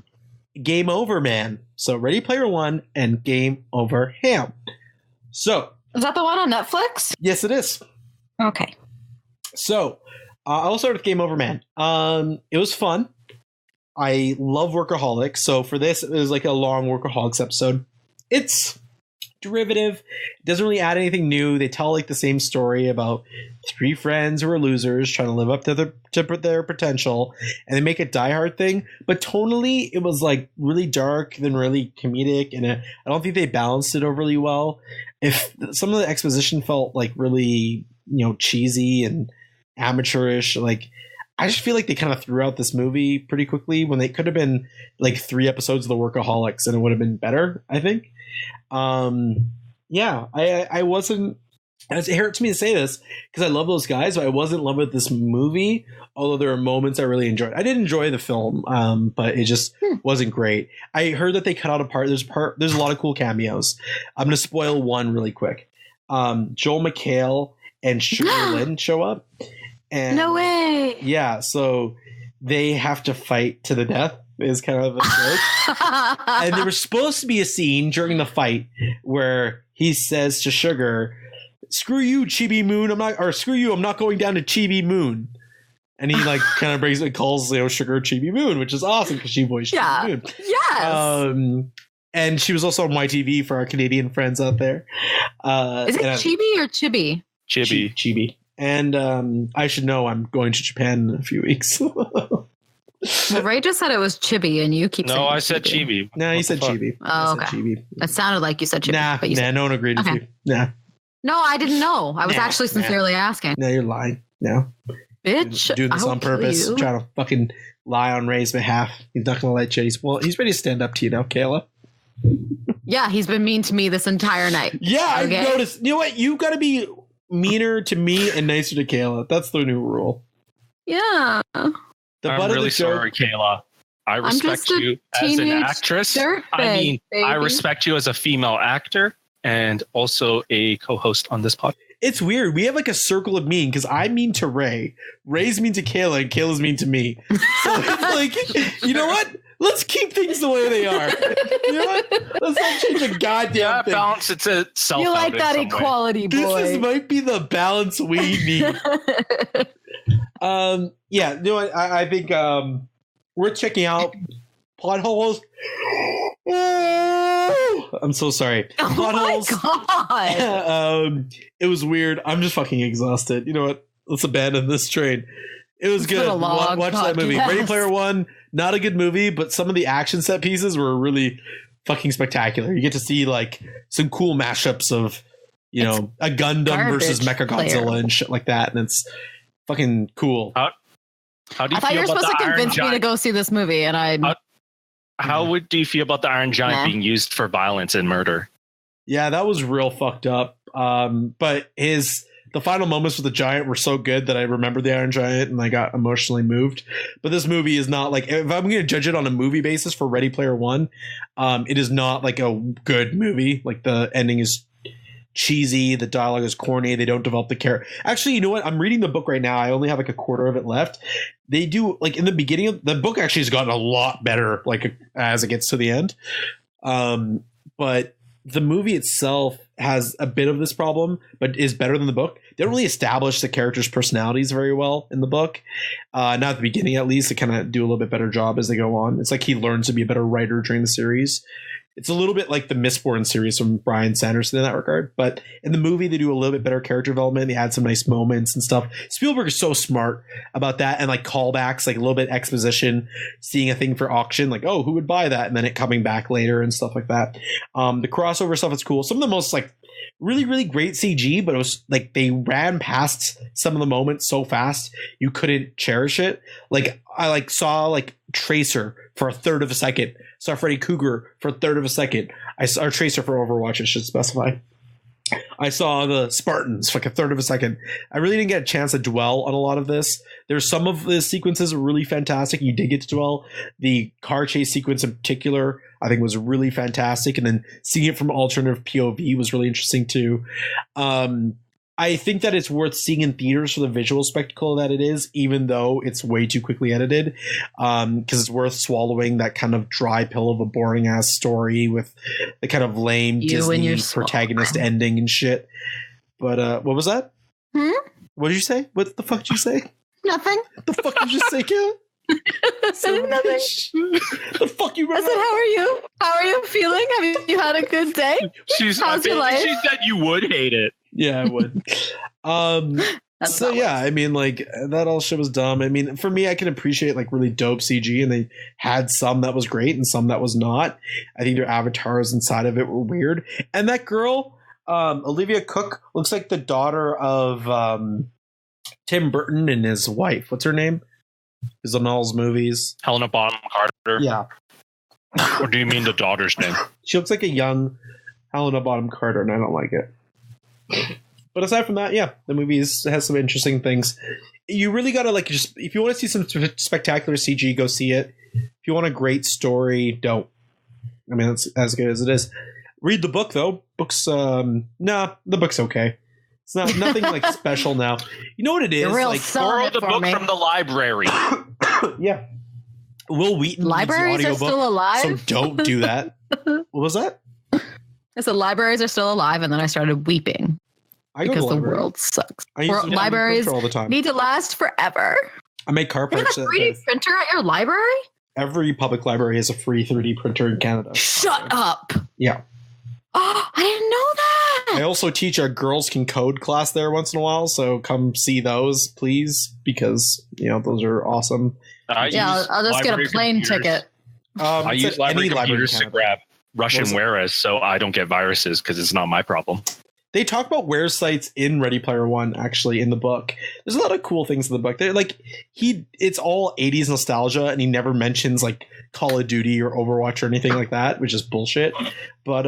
Game Over Man. So Ready Player One and Game Over Ham. So is that the one on Netflix? Yes, it is. Okay. So I'll start with Game Over Man. It was fun. I love Workaholics, so for this, it was like a long Workaholics episode. It's derivative. It doesn't really add anything new. They tell the same story about 3 friends who are losers trying to live up to their potential, and they make a Die Hard thing. But tonally, it was really dark, then really comedic, and I don't think they balanced it overly well. If some of the exposition felt really cheesy and amateurish, I just feel like they kind of threw out this movie pretty quickly when they could have been like 3 episodes of The Workaholics and it would have been better, I think. Yeah, I wasn't. It hurts me to say this because I love those guys, but I wasn't in love with this movie. Although there are moments I really enjoyed. I did enjoy the film, but it just wasn't great. I heard that they cut out a part. There's a lot of cool cameos. I'm going to spoil one really quick. Joel McHale and Sugar Lynn show up. And no way. Yeah, so they have to fight to the death. Is kind of a joke. And there was supposed to be a scene during the fight where he says to Sugar, "Screw you, Chibi Moon. I'm not going down to Chibi Moon." And he like kind of calls Sugar Chibi Moon, which is awesome because she voiced Chibi Moon. Yes. And she was also on YTV for our Canadian friends out there. Is it Chibi or Chibi? Chibi. And I should know I'm going to Japan in a few weeks. Well, Ray just said it was Chibi, and you keep saying I said Chibi. No, you said Chibi. Oh, okay. Chibi. It sounded like you said Chibi. Nah, no one agreed with you. Nah. No, I didn't know. I was actually sincerely asking. No, you're lying. No. Bitch. Doing this on purpose. Trying to fucking lie on Ray's behalf. He's not going to let you. He's ready to stand up to you now, Kayla. Yeah, he's been mean to me this entire night. Yeah, okay? I've noticed. You know what? You got to be meaner to me and nicer to Kayla. That's the new rule. Yeah. I'm really sorry, Kayla. I respect you as an actress. I respect you as a female actor and also a co-host on this podcast. It's weird. We have like a circle of mean because I'm mean to Ray. Ray's mean to Kayla and Kayla's mean to me. So it's like, you know what? Let's keep things the way they are. You know what? Let's not change a goddamn thing. Balance itself. You like that equality, boy. This might be the balance we need. Yeah, no, I think we're checking out Potholes. I'm so sorry. Potholes. Oh my God. It was weird. I'm just fucking exhausted. You know what? Let's abandon this train. It was good. Watch that movie. Ready Player One, not a good movie, but some of the action set pieces were really fucking spectacular. You get to see like some cool mashups of, a Gundam versus Mechagodzilla and shit like that, and it's fucking cool. How do you I thought you were supposed to convince me to go see this movie, and How do you feel about the Iron Giant being used for violence and murder? Yeah, that was real fucked up. But the final moments with the Giant were so good that I remember the Iron Giant and I got emotionally moved. But this movie is not like, if I'm going to judge it on a movie basis for Ready Player One, it is not like a good movie. Like the ending is cheesy, the dialogue is corny, they don't develop the character. Actually, you know what? I'm reading the book right now. I only have like a quarter of it left. They do, like in the beginning of the book actually has gotten a lot better like as it gets to the end. But the movie itself has a bit of this problem, but is better than the book. They don't really establish the characters' personalities very well in the book. Not at the beginning, at least. They kind of do a little bit better job as they go on. It's like he learns to be a better writer during the series. It's a little bit like the Mistborn series from Bryan Sanderson in that regard. But in the movie, they do a little bit better character development. They add some nice moments and stuff. Spielberg is so smart about that, and like callbacks, like a little bit exposition, seeing a thing for auction, like, oh, who would buy that? And then it coming back later and stuff like that. The crossover stuff is cool. Some of the most like really, really great CG, but it was like they ran past some of the moments so fast you couldn't cherish it. Like I saw like Tracer for a third of a second. Saw Freddy Krueger for a third of a second. I saw Tracer for Overwatch, I should specify. I saw the Spartans for like a third of a second. I really didn't get a chance to dwell on a lot of this. There's some of the sequences were really fantastic. You did get to dwell. The car chase sequence in particular, I think was really fantastic. And then seeing it from alternative POV was really interesting too. I think that it's worth seeing in theaters for the visual spectacle that it is, even though it's way too quickly edited, because it's worth swallowing that kind of dry pill of a boring ass story with the kind of lame Disney protagonist ending and shit. But what was that? What did you say? What the fuck did you say? Nothing. The fuck did you say, Kayla? Nothing. The fuck you? I said, how are you? How are you feeling? Have you had a good day? How's your life? She said you would hate it. Yeah, I would. So yeah, I mean, like that all shit was dumb. I mean, for me, I can appreciate like really dope CG, and they had some that was great and some that was not. I think their avatars inside of it were weird. And that girl, Olivia Cook, looks like the daughter of Tim Burton and his wife. What's her name? Who's in all his movies. Helena Bonham Carter. Yeah. Or do you mean the daughter's name? She looks like a young Helena Bonham Carter, and I don't like it. But aside from that, yeah, the movie has some interesting things. You really gotta like just if you want to see some spectacular CG, go see it. If you want a great story, don't. I mean, it's as good as it is. Read the book though. Books, the book's okay. It's nothing like special now. You know what it is? Like borrow the book from the library. Yeah. Will Wheaton libraries are still alive, so don't do that. What was that? I said libraries are still alive, and then I started weeping because the world sucks. Libraries all the time. Need to last forever. I make car parts. You have a 3D printer at your library? Every public library has a free 3D printer in Canada. Shut up. Yeah. Oh, I didn't know that. I also teach a girls can code class there once in a while, so come see those, please, because those are awesome. I'll just get a plane ticket. I use library computers to grab Russian whereas, so I don't get viruses because it's not my problem. They talk about where sites in Ready Player One, actually, in the book. There's a lot of cool things in the book. They're like it's all 80s nostalgia, and he never mentions like Call of Duty or Overwatch or anything like that, which is bullshit. But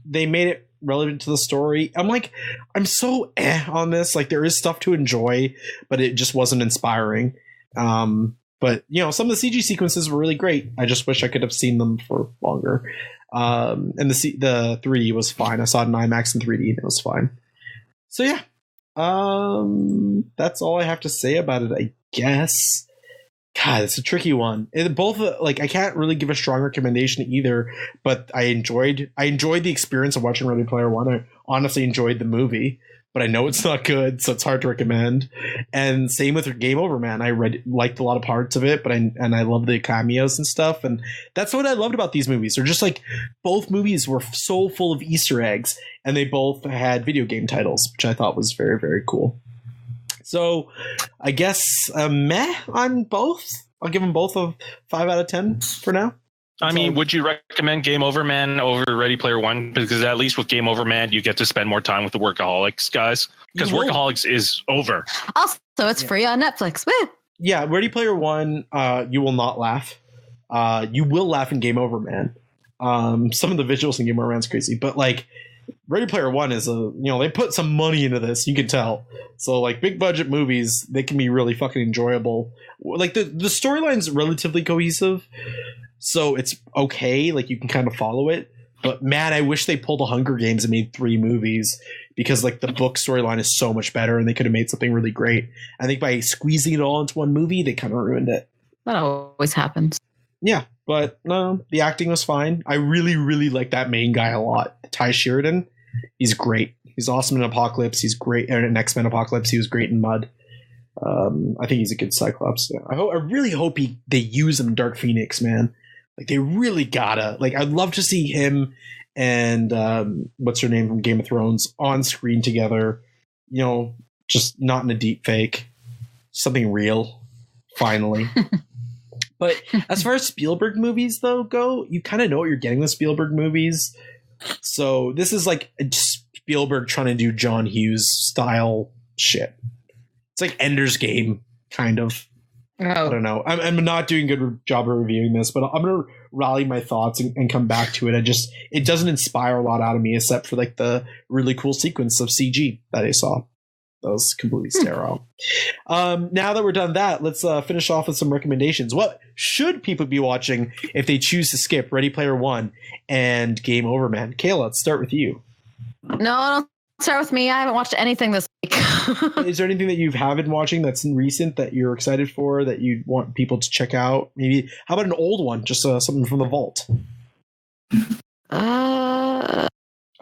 they made it relevant to the story. I'm so on this. Like, there is stuff to enjoy, but it just wasn't inspiring. But some of the CG sequences were really great. I just wish I could have seen them for longer. And the 3D was fine. I saw it in IMAX in 3D and it was fine. So yeah, that's all I have to say about it, I guess. God, it's a tricky one. I can't really give a strong recommendation either, but I enjoyed the experience of watching Ready Player One. I honestly enjoyed the movie, but I know it's not good, so it's hard to recommend. And same with Game Over, man. I liked a lot of parts of it, but I love the cameos and stuff. And that's what I loved about these movies. They're just like, both movies were so full of Easter eggs, and they both had video game titles, which I thought was very, very cool. So I guess meh on both. I'll give them both a 5 out of 10 for now. I mean, would you recommend Game Over Man over Ready Player One? Because at least with Game Over Man, you get to spend more time with the Workaholics guys. Because Workaholics is over. Also, it's free on Netflix. Woo! Yeah, Ready Player One, you will not laugh. You will laugh in Game Over Man. Some of the visuals in Game Over Man is crazy, but like Ready Player One is they put some money into this. You can tell. So like big budget movies, they can be really fucking enjoyable. Like the storyline's relatively cohesive. So it's okay, like you can kind of follow it. But man, I wish they pulled a Hunger Games and made 3 movies, because like the book storyline is so much better and they could have made something really great. I think by squeezing it all into one movie, they kind of ruined it. That always happens. Yeah, but no, the acting was fine. I really, really like that main guy a lot. Ty Sheridan, he's great. He's awesome in Apocalypse. He's great in X-Men Apocalypse. He was great in Mud. I think he's a good Cyclops. Yeah. I really hope they use him in Dark Phoenix, man. Like, they really gotta. Like, I'd love to see him and what's her name from Game of Thrones on screen together. Just not in a deep fake. Something real. Finally. But as far as Spielberg movies, though, go, you kind of know what you're getting with Spielberg movies. So this is like Spielberg trying to do John Hughes style shit. It's like Ender's Game, kind of. Oh. I don't know. I'm not doing a good job of reviewing this, but I'm going to rally my thoughts and come back to it. It doesn't inspire a lot out of me, except for like the really cool sequence of CG that I saw. That was completely sterile. Now that we're done that, let's finish off with some recommendations. What should people be watching if they choose to skip Ready Player One and Game Over, man? Kayla, let's start with you. No, don't start with me. I haven't watched anything this week. Is there anything that you have been watching that's recent that you're excited for, that you want people to check out? Maybe, how about an old one? Just something from the vault. I'll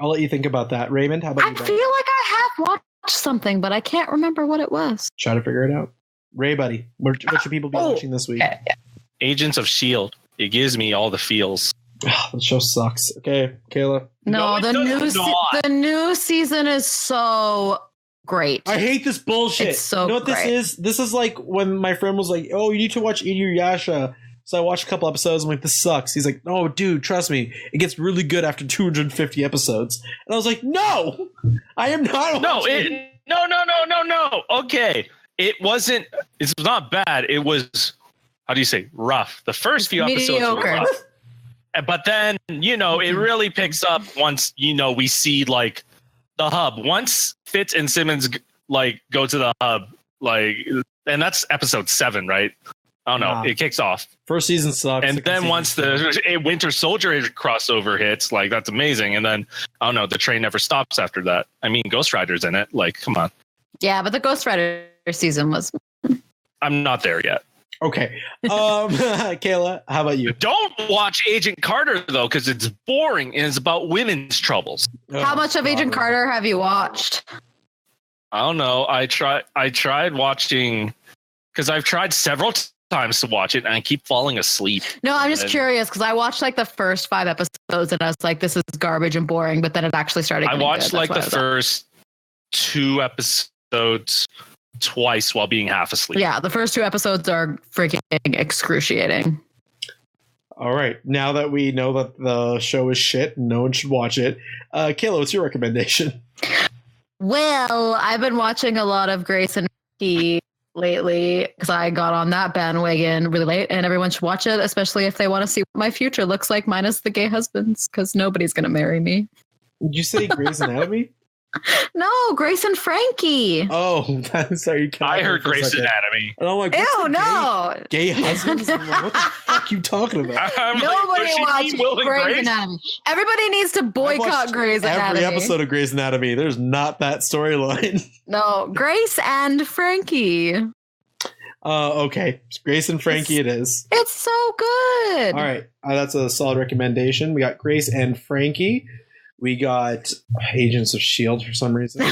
let you think about that. Raymond, how about you? I feel like I have watched something, but I can't remember what it was. Try to figure it out. Ray, buddy, what should people be watching this week? Agents of S.H.I.E.L.D. It gives me all the feels. The show sucks. Okay, Kayla. No, the new season is so great. I hate this bullshit. It's so you know what great. This is? This is like when my friend was like, "Oh, you need to watch Inuyasha." So I watched a couple episodes. I'm like, "This sucks." He's like, "Oh, dude, trust me, it gets really good after 250 episodes." And I was like, "No, I am not." No. Okay, it wasn't. It's not bad. It was, how do you say, rough. The first few episodes were rough. But then, it really picks up once, we see like the hub. Once Fitz and Simmons like go to the hub, like, and that's episode 7, right? I don't know. It kicks off. First season sucks. And then once the Winter Soldier crossover hits, like, that's amazing. And then, I don't know, the train never stops after that. I mean, Ghost Rider's in it. Like, come on. Yeah, but the Ghost Rider season was... I'm not there yet. Okay. Kayla, how about you? Don't watch Agent Carter, though, because it's boring and it's about women's troubles. How much of Agent Carter have you watched? I don't know. I tried watching, because I've tried several times to watch it and I keep falling asleep. No, I'm just curious because I watched like the first 5 episodes and I was like, this is garbage and boring, but then it actually started. I watched like the first 2 episodes twice while being half asleep. Yeah, the first 2 episodes are freaking excruciating. All right. Now that we know that the show is shit and no one should watch it, Kayla, what's your recommendation? Well, I've been watching a lot of Grace and Frankie lately because I got on that bandwagon really late, and everyone should watch it, especially if they want to see what my future looks like minus the gay husbands, because nobody's going to marry me. Did you say Grey's Anatomy? No, Grace and Frankie. Oh, sorry. I heard Grace Anatomy. And I'm like, ew, no. Gay husbands? I'm like, what the fuck are you talking about? Nobody watches Grey's Anatomy. Everybody needs to boycott Grey's Anatomy. Every episode of Grey's Anatomy, there's not that storyline. No, Grace and Frankie. Okay. Grace and Frankie it is. It's so good. All right. That's a solid recommendation. We got Grace and Frankie. We got Agents of S.H.I.E.L.D. for some reason.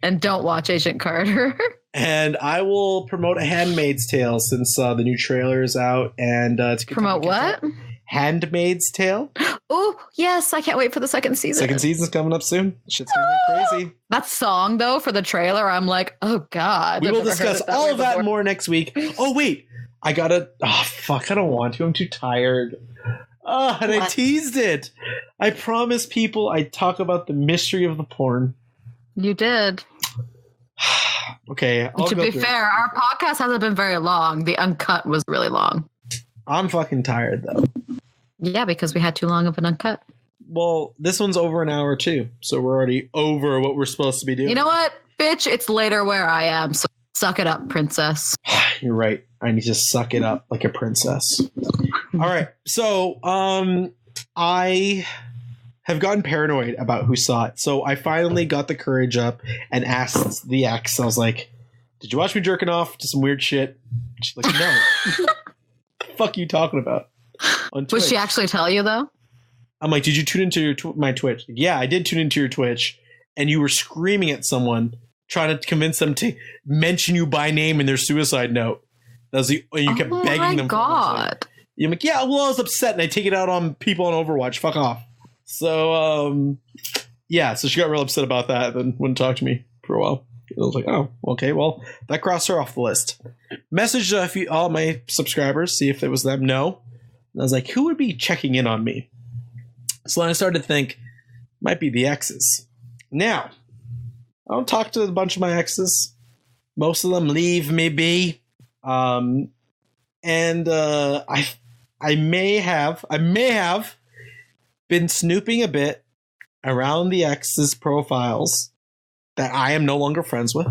And don't watch Agent Carter. And I will promote A Handmaid's Tale since the new trailer is out. And to promote what? Handmaid's Tale. Oh, yes. I can't wait for the second season. Second season's coming up soon. Shit's going to get crazy. That song, though, for the trailer, I'm like, oh, God. We will discuss all of that and more next week. Oh, wait. I don't want to. I'm too tired. And I teased it. I promised people I'd talk about the mystery of the porn. You did. Okay. To be fair, our podcast hasn't been very long. The uncut was really long. I'm fucking tired, though. Yeah, because we had too long of an uncut. Well, this one's over an hour, too. So we're already over what we're supposed to be doing. You know what, bitch? It's later where I am, so suck it up, princess. You're right. I need to suck it up like a princess. All right. So, I have gotten paranoid about who saw it. So I finally got the courage up and asked the ex. I was like, did you watch me jerking off to some weird shit? She's like, no. What the fuck are you talking about? On Twitch. Would she actually tell you, though? I'm like, did you tune into my Twitch? Yeah, I did tune into your Twitch. And you were screaming at someone, trying to convince them to mention you by name in their suicide note. You kept begging them. Oh, my God. You're like, yeah, well, I was upset and I take it out on people on Overwatch. Fuck off. So, so she got real upset about that and wouldn't talk to me for a while. I was like, oh, okay, well, that crossed her off the list. Messaged all my subscribers, see if it was them. No. And I was like, who would be checking in on me? So then I started to think, might be the exes. Now, I don't talk to a bunch of my exes. Most of them leave me be. I may have been snooping a bit around the ex's profiles that I am no longer friends with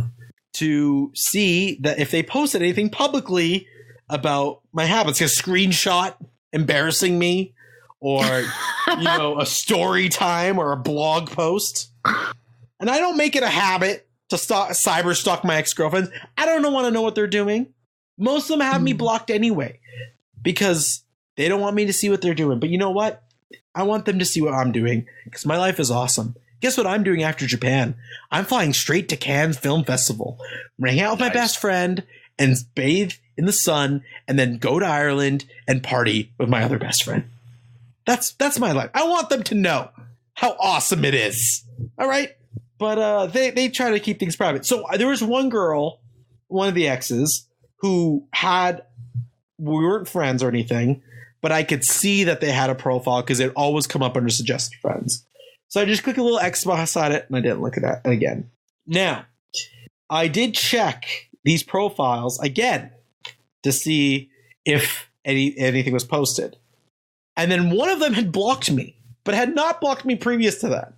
to see that if they posted anything publicly about my habits, a screenshot embarrassing me or, a story time or a blog post. And I don't make it a habit to cyber stalk my ex-girlfriends. I don't want to know what they're doing. Most of them have me blocked anyway because they don't want me to see what they're doing. But you know what? I want them to see what I'm doing because my life is awesome. Guess what I'm doing after Japan? I'm flying straight to Cannes Film Festival. I'm going to hang out with my best friend and bathe in the sun and then go to Ireland and party with my other best friend. That's my life. I want them to know how awesome it is. All right? But they try to keep things private. So there was one girl, one of the exes, who we weren't friends or anything, but I could see that they had a profile because it always come up under suggested friends. So I just clicked a little X beside it and I didn't look at it again. Now, I did check these profiles again to see if anything was posted. And then one of them had blocked me, but had not blocked me previous to that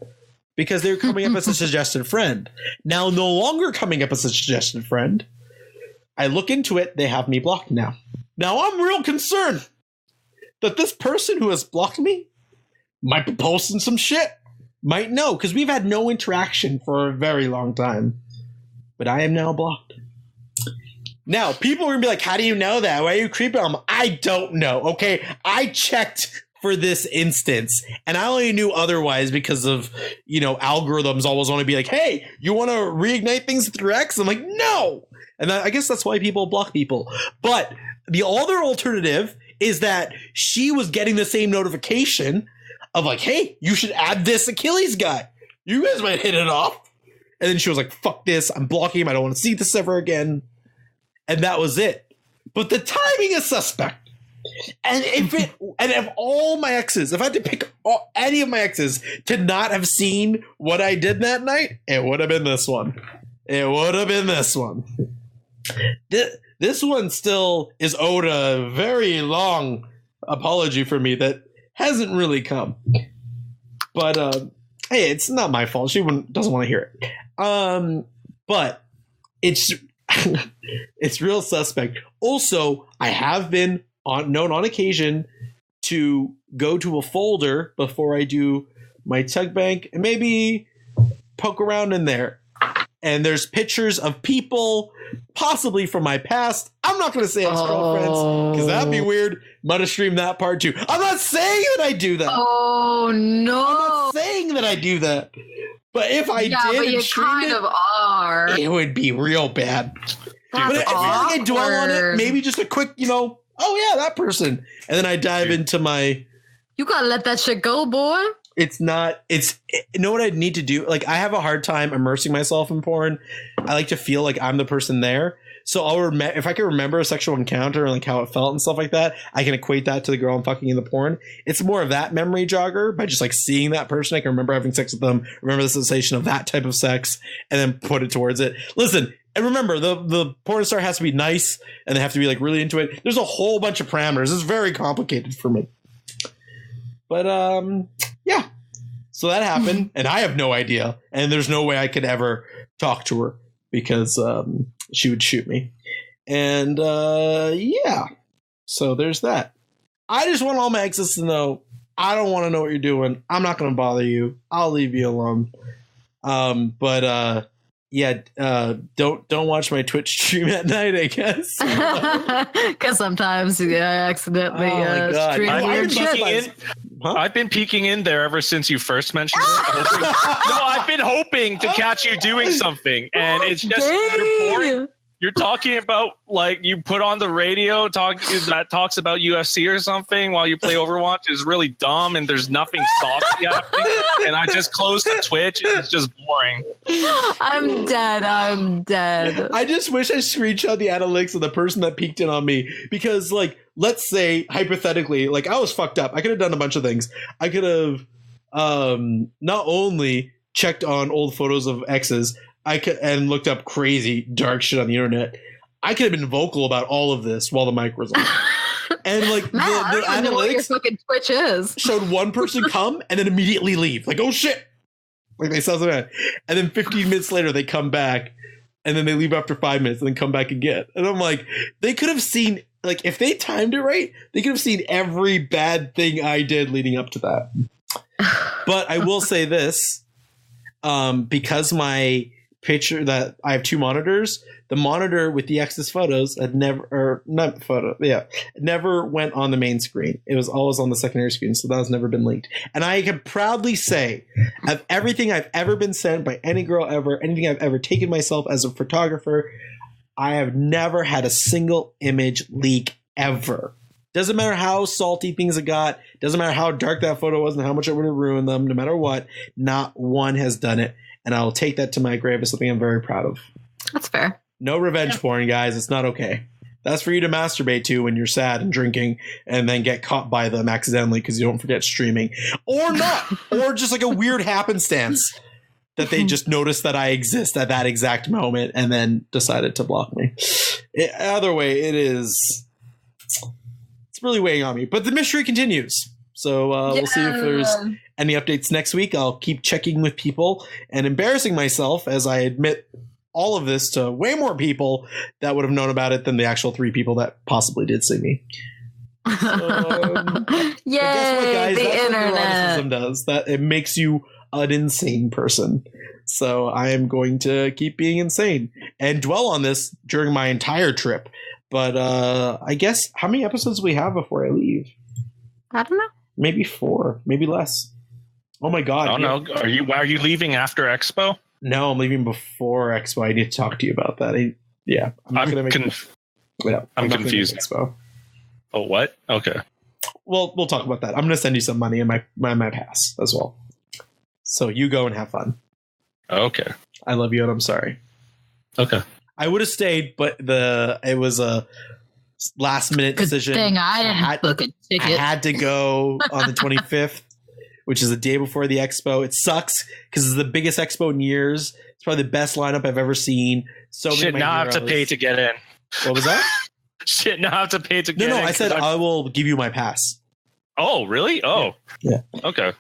because they were coming up as a suggested friend. Now, no longer coming up as a suggested friend. I look into it. They have me blocked now. Now, I'm real concerned that this person who has blocked me might be posting some shit. Might know, because we've had no interaction for a very long time. But I am now blocked. Now, people are going to be like, how do you know that? Why are you creeping on them? I don't know, okay? I checked for this instance, and I only knew otherwise because of, algorithms always want to be like, hey, you want to reignite things with your ex? I'm like, no! And I guess that's why people block people. But the other alternative is that she was getting the same notification of like, hey, you should add this Achilles guy. You guys might hit it off. And then she was like, fuck this. I'm blocking him. I don't want to see this ever again. And that was it. But the timing is suspect. And if all my exes, if I had to pick any of my exes to not have seen what I did that night, it would have been this one. It would have been this one. This one still is owed a very long apology for me that hasn't really come. But hey, it's not my fault. She doesn't want to hear it. But it's it's real suspect. Also, I have been known on occasion to go to a folder before I do my tech bank and maybe poke around in there. And there's pictures of people, possibly from my past. I'm not going to say ex-girlfriends, because that'd be weird. Might have streamed that part too. I'm not saying that I do that. Oh, no. I'm not saying that I do that. But if I did, but you kind of are. It would be real bad. But if I dwell on it, maybe just a quick, oh yeah, that person. And then I dive into my... You got to let that shit go, boy. You know what I need to do? Like, I have a hard time immersing myself in porn. I like to feel like I'm the person there. So if I can remember a sexual encounter and like how it felt and stuff like that, I can equate that to the girl I'm fucking in the porn. It's more of that memory jogger by just like seeing that person. I can remember having sex with them, remember the sensation of that type of sex, and then put it towards it. Listen, and remember, the porn star has to be nice and they have to be like really into it. There's a whole bunch of parameters. It's very complicated for me. But yeah. So that happened, and I have no idea, and there's no way I could ever talk to her because she would shoot me. And yeah, so there's that. I just want all my exes to know I don't want to know what you're doing. I'm not going to bother you. I'll leave you alone. But yeah, don't watch my Twitch stream at night, I guess. Because sometimes I accidentally stream weird shit. I've been peeking in there ever since you first mentioned it. No, I've been hoping to catch you doing something, and it's just you're talking about like you put on the radio that talks about UFC or something while you play Overwatch is really dumb, and there's nothing saucy happening. And I just closed the Twitch. It's just boring. I'm dead. I just wish I screenshot the analytics of the person that peeked in on me, because like, let's say hypothetically, like I was fucked up. I could have done a bunch of things. I could have not only checked on old photos of exes, and looked up crazy dark shit on the internet. I could have been vocal about all of this while the mic was on. And like the analytics know what your fucking Twitch is. Showed one person come and then immediately leave. Like, oh shit. Like they saw something. And then 15 minutes later they come back, and then they leave after 5 minutes and then come back again. And I'm like, they could have seen, like, if they timed it right, they could have seen every bad thing I did leading up to that. But I will say this, because my picture that I have two monitors, the monitor with the ex's photos never went on the main screen. It was always on the secondary screen, so that has never been linked. And I can proudly say, of everything I've ever been sent by any girl ever, anything I've ever taken myself as a photographer, I have never had a single image leak ever. Doesn't matter how salty things have got, doesn't matter how dark that photo was and how much it would have ruined them, no matter what, not one has done it. And I'll take that to my grave as something I'm very proud of. That's fair. No revenge porn, guys. It's not okay. That's for you to masturbate to when you're sad and drinking and then get caught by them accidentally because you don't forget streaming. Or not. Or just like a weird happenstance. that they just noticed that I exist at that exact moment and then decided to block me. Either way, it's really weighing on me. But the mystery continues. So we'll see if there's any updates next week. I'll keep checking with people and embarrassing myself as I admit all of this to way more people that would have known about it than the actual 3 people that possibly did see me. So, Yay, guess what, guys? the That's internet. what neuroticism does. That it makes you an insane person. So I am going to keep being insane and dwell on this during my entire trip. But I guess how many episodes do we have before I leave? I don't know. Maybe 4, maybe less. Oh my God. I don't know. Are you leaving after Expo? No, I'm leaving before Expo. I need to talk to you about that. I'm not going to make I'm confused. Expo. Oh, what? Okay. Well, we'll talk about that. I'm going to send you some money in my pass as well. So you go and have fun. Okay. I love you and I'm sorry. Okay. I would have stayed, but it was a last minute decision. Good thing I didn't book a ticket. I had to go on the 25th, which is the day before the expo. It sucks because it's the biggest expo in years. It's probably the best lineup I've ever seen. So shit, now I have to pay to get in. What was that? Shit, now I have to pay to get in. No, I said I will give you my pass. Oh, really? Oh. Yeah. Okay.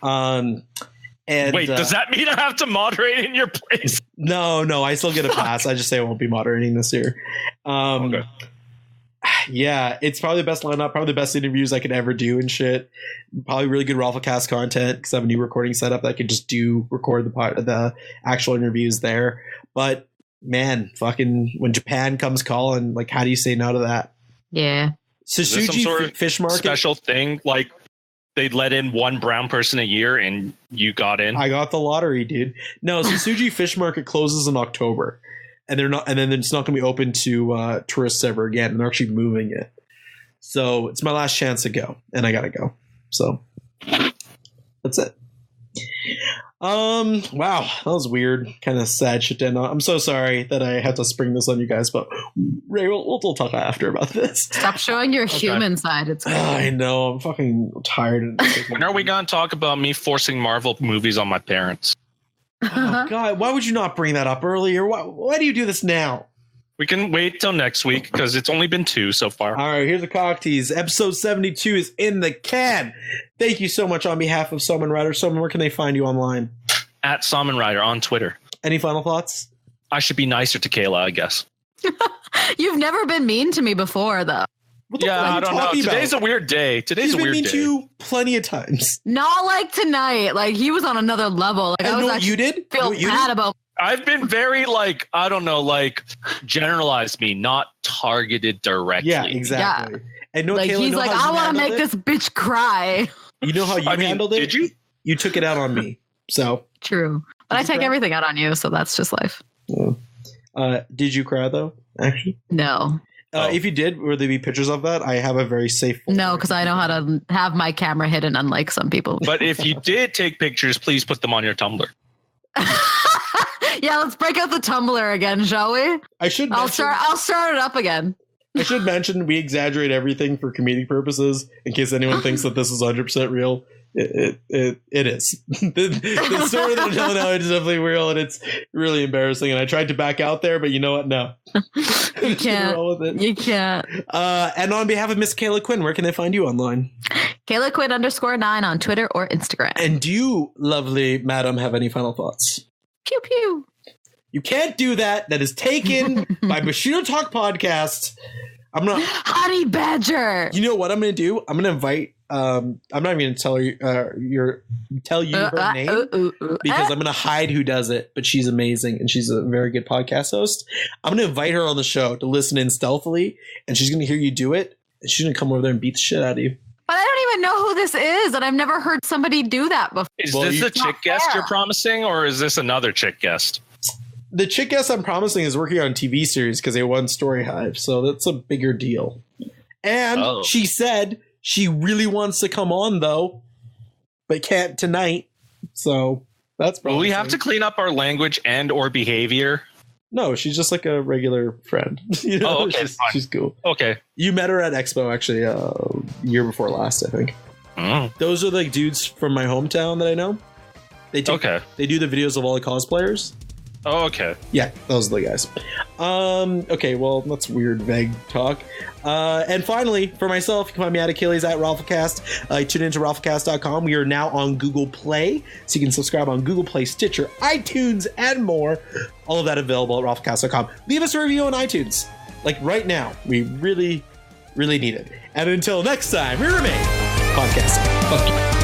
And wait, does that mean I have to moderate in your place? No, I still get a pass. I just say I won't be moderating this year. Okay. Yeah, it's probably the best lineup, probably the best interviews I could ever do and shit. Probably really good ROFLcast content because I have a new recording setup that I could just record the actual interviews there. But man, fucking when Japan comes calling, like, how do you say no to that? Yeah. Sasuji some sort of fish market special thing, like they'd let in one brown person a year and you got in. I got the lottery, dude. No, Sasuji Fish Market closes in October. And then it's not going to be open to tourists ever again. And they're actually moving it. So it's my last chance to go. And I got to go. So that's it. Wow, that was weird. Kind of sad shit to end on. I'm so sorry that I had to spring this on you guys. But Ray, we'll talk after about this. Stop showing your human side. It's I know. I'm fucking tired. When are we going to talk about me forcing Marvel movies on my parents? Oh, God, why would you not bring that up earlier? Why do you do this now? We can wait till next week because it's only been 2 so far. All right, here's the cock tease. Episode 72 is in the can. Thank you so much on behalf of Salmon Rider. Salmon, where can they find you online? At Salmon Rider on Twitter. Any final thoughts? I should be nicer to Kayla, I guess. You've never been mean to me before, though. Yeah, I don't know. Today's a weird day. Today's a weird day. He's been mean to you plenty of times. Not like tonight. Like, he was on another level. Like, I was actually you did? feel bad about. I've been very, like, I don't know, like, generalized me, not targeted directly. Yeah, exactly. Yeah. And like, Kayla, he's like, I want to make this bitch cry. You know how you handled it? Did you? You took it out on me. So true. But I take everything out on you, so that's just life. Yeah. Did you cry, though, actually? No. If you did, would there be pictures of that? I have a very safe folder. No, because I know how to have my camera hidden, unlike some people. But if you did take pictures, please put them on your Tumblr. Yeah, let's break out the Tumblr again, shall we? I'll start it up again. I should mention we exaggerate everything for comedic purposes in case anyone thinks that this is 100% real. It is. the story that I'm telling now is definitely real, and it's really embarrassing. And I tried to back out there, but you know what? No, you can't. You can't. And on behalf of Miss Kayla Quinn, where can they find you online? Kayla Quinn _9 on Twitter or Instagram. And do you, lovely madam, have any final thoughts? Pew pew. You can't do that. That is taken by Bushido Talk Podcast. I'm not Honey Badger. You know what I'm going to do? I'm going to invite. I'm not even going to tell you her name because I'm going to hide who does it. But she's amazing and she's a very good podcast host. I'm going to invite her on the show to listen in stealthily, and she's going to hear you do it, and she's going to come over there and beat the shit out of you. But I don't even know who this is, and I've never heard somebody do that before. Is this the chick guest you're promising, or is this another chick guest? The chick guest I'm promising is working on a TV series because they won Story Hive, so that's a bigger deal. And she said she really wants to come on, though, but can't tonight. So that's promising. Will we have to clean up our language and or behavior? No, she's just like a regular friend. You know? Okay, she's cool. Okay. You met her at Expo, actually, year before last, I think. Those are like dudes from my hometown that I know. They do the videos of all the cosplayers. Oh, okay. Yeah, those are the guys. Okay, well, that's weird, vague talk. And finally, for myself, you can find me at Achilles at ROFLcast. Tune into ROFLcast.com. We are now on Google Play, so you can subscribe on Google Play, Stitcher, iTunes, and more. All of that available at ROFLcast.com. Leave us a review on iTunes, like right now. We really, really need it. And until next time, we remain podcasting. Fuck you.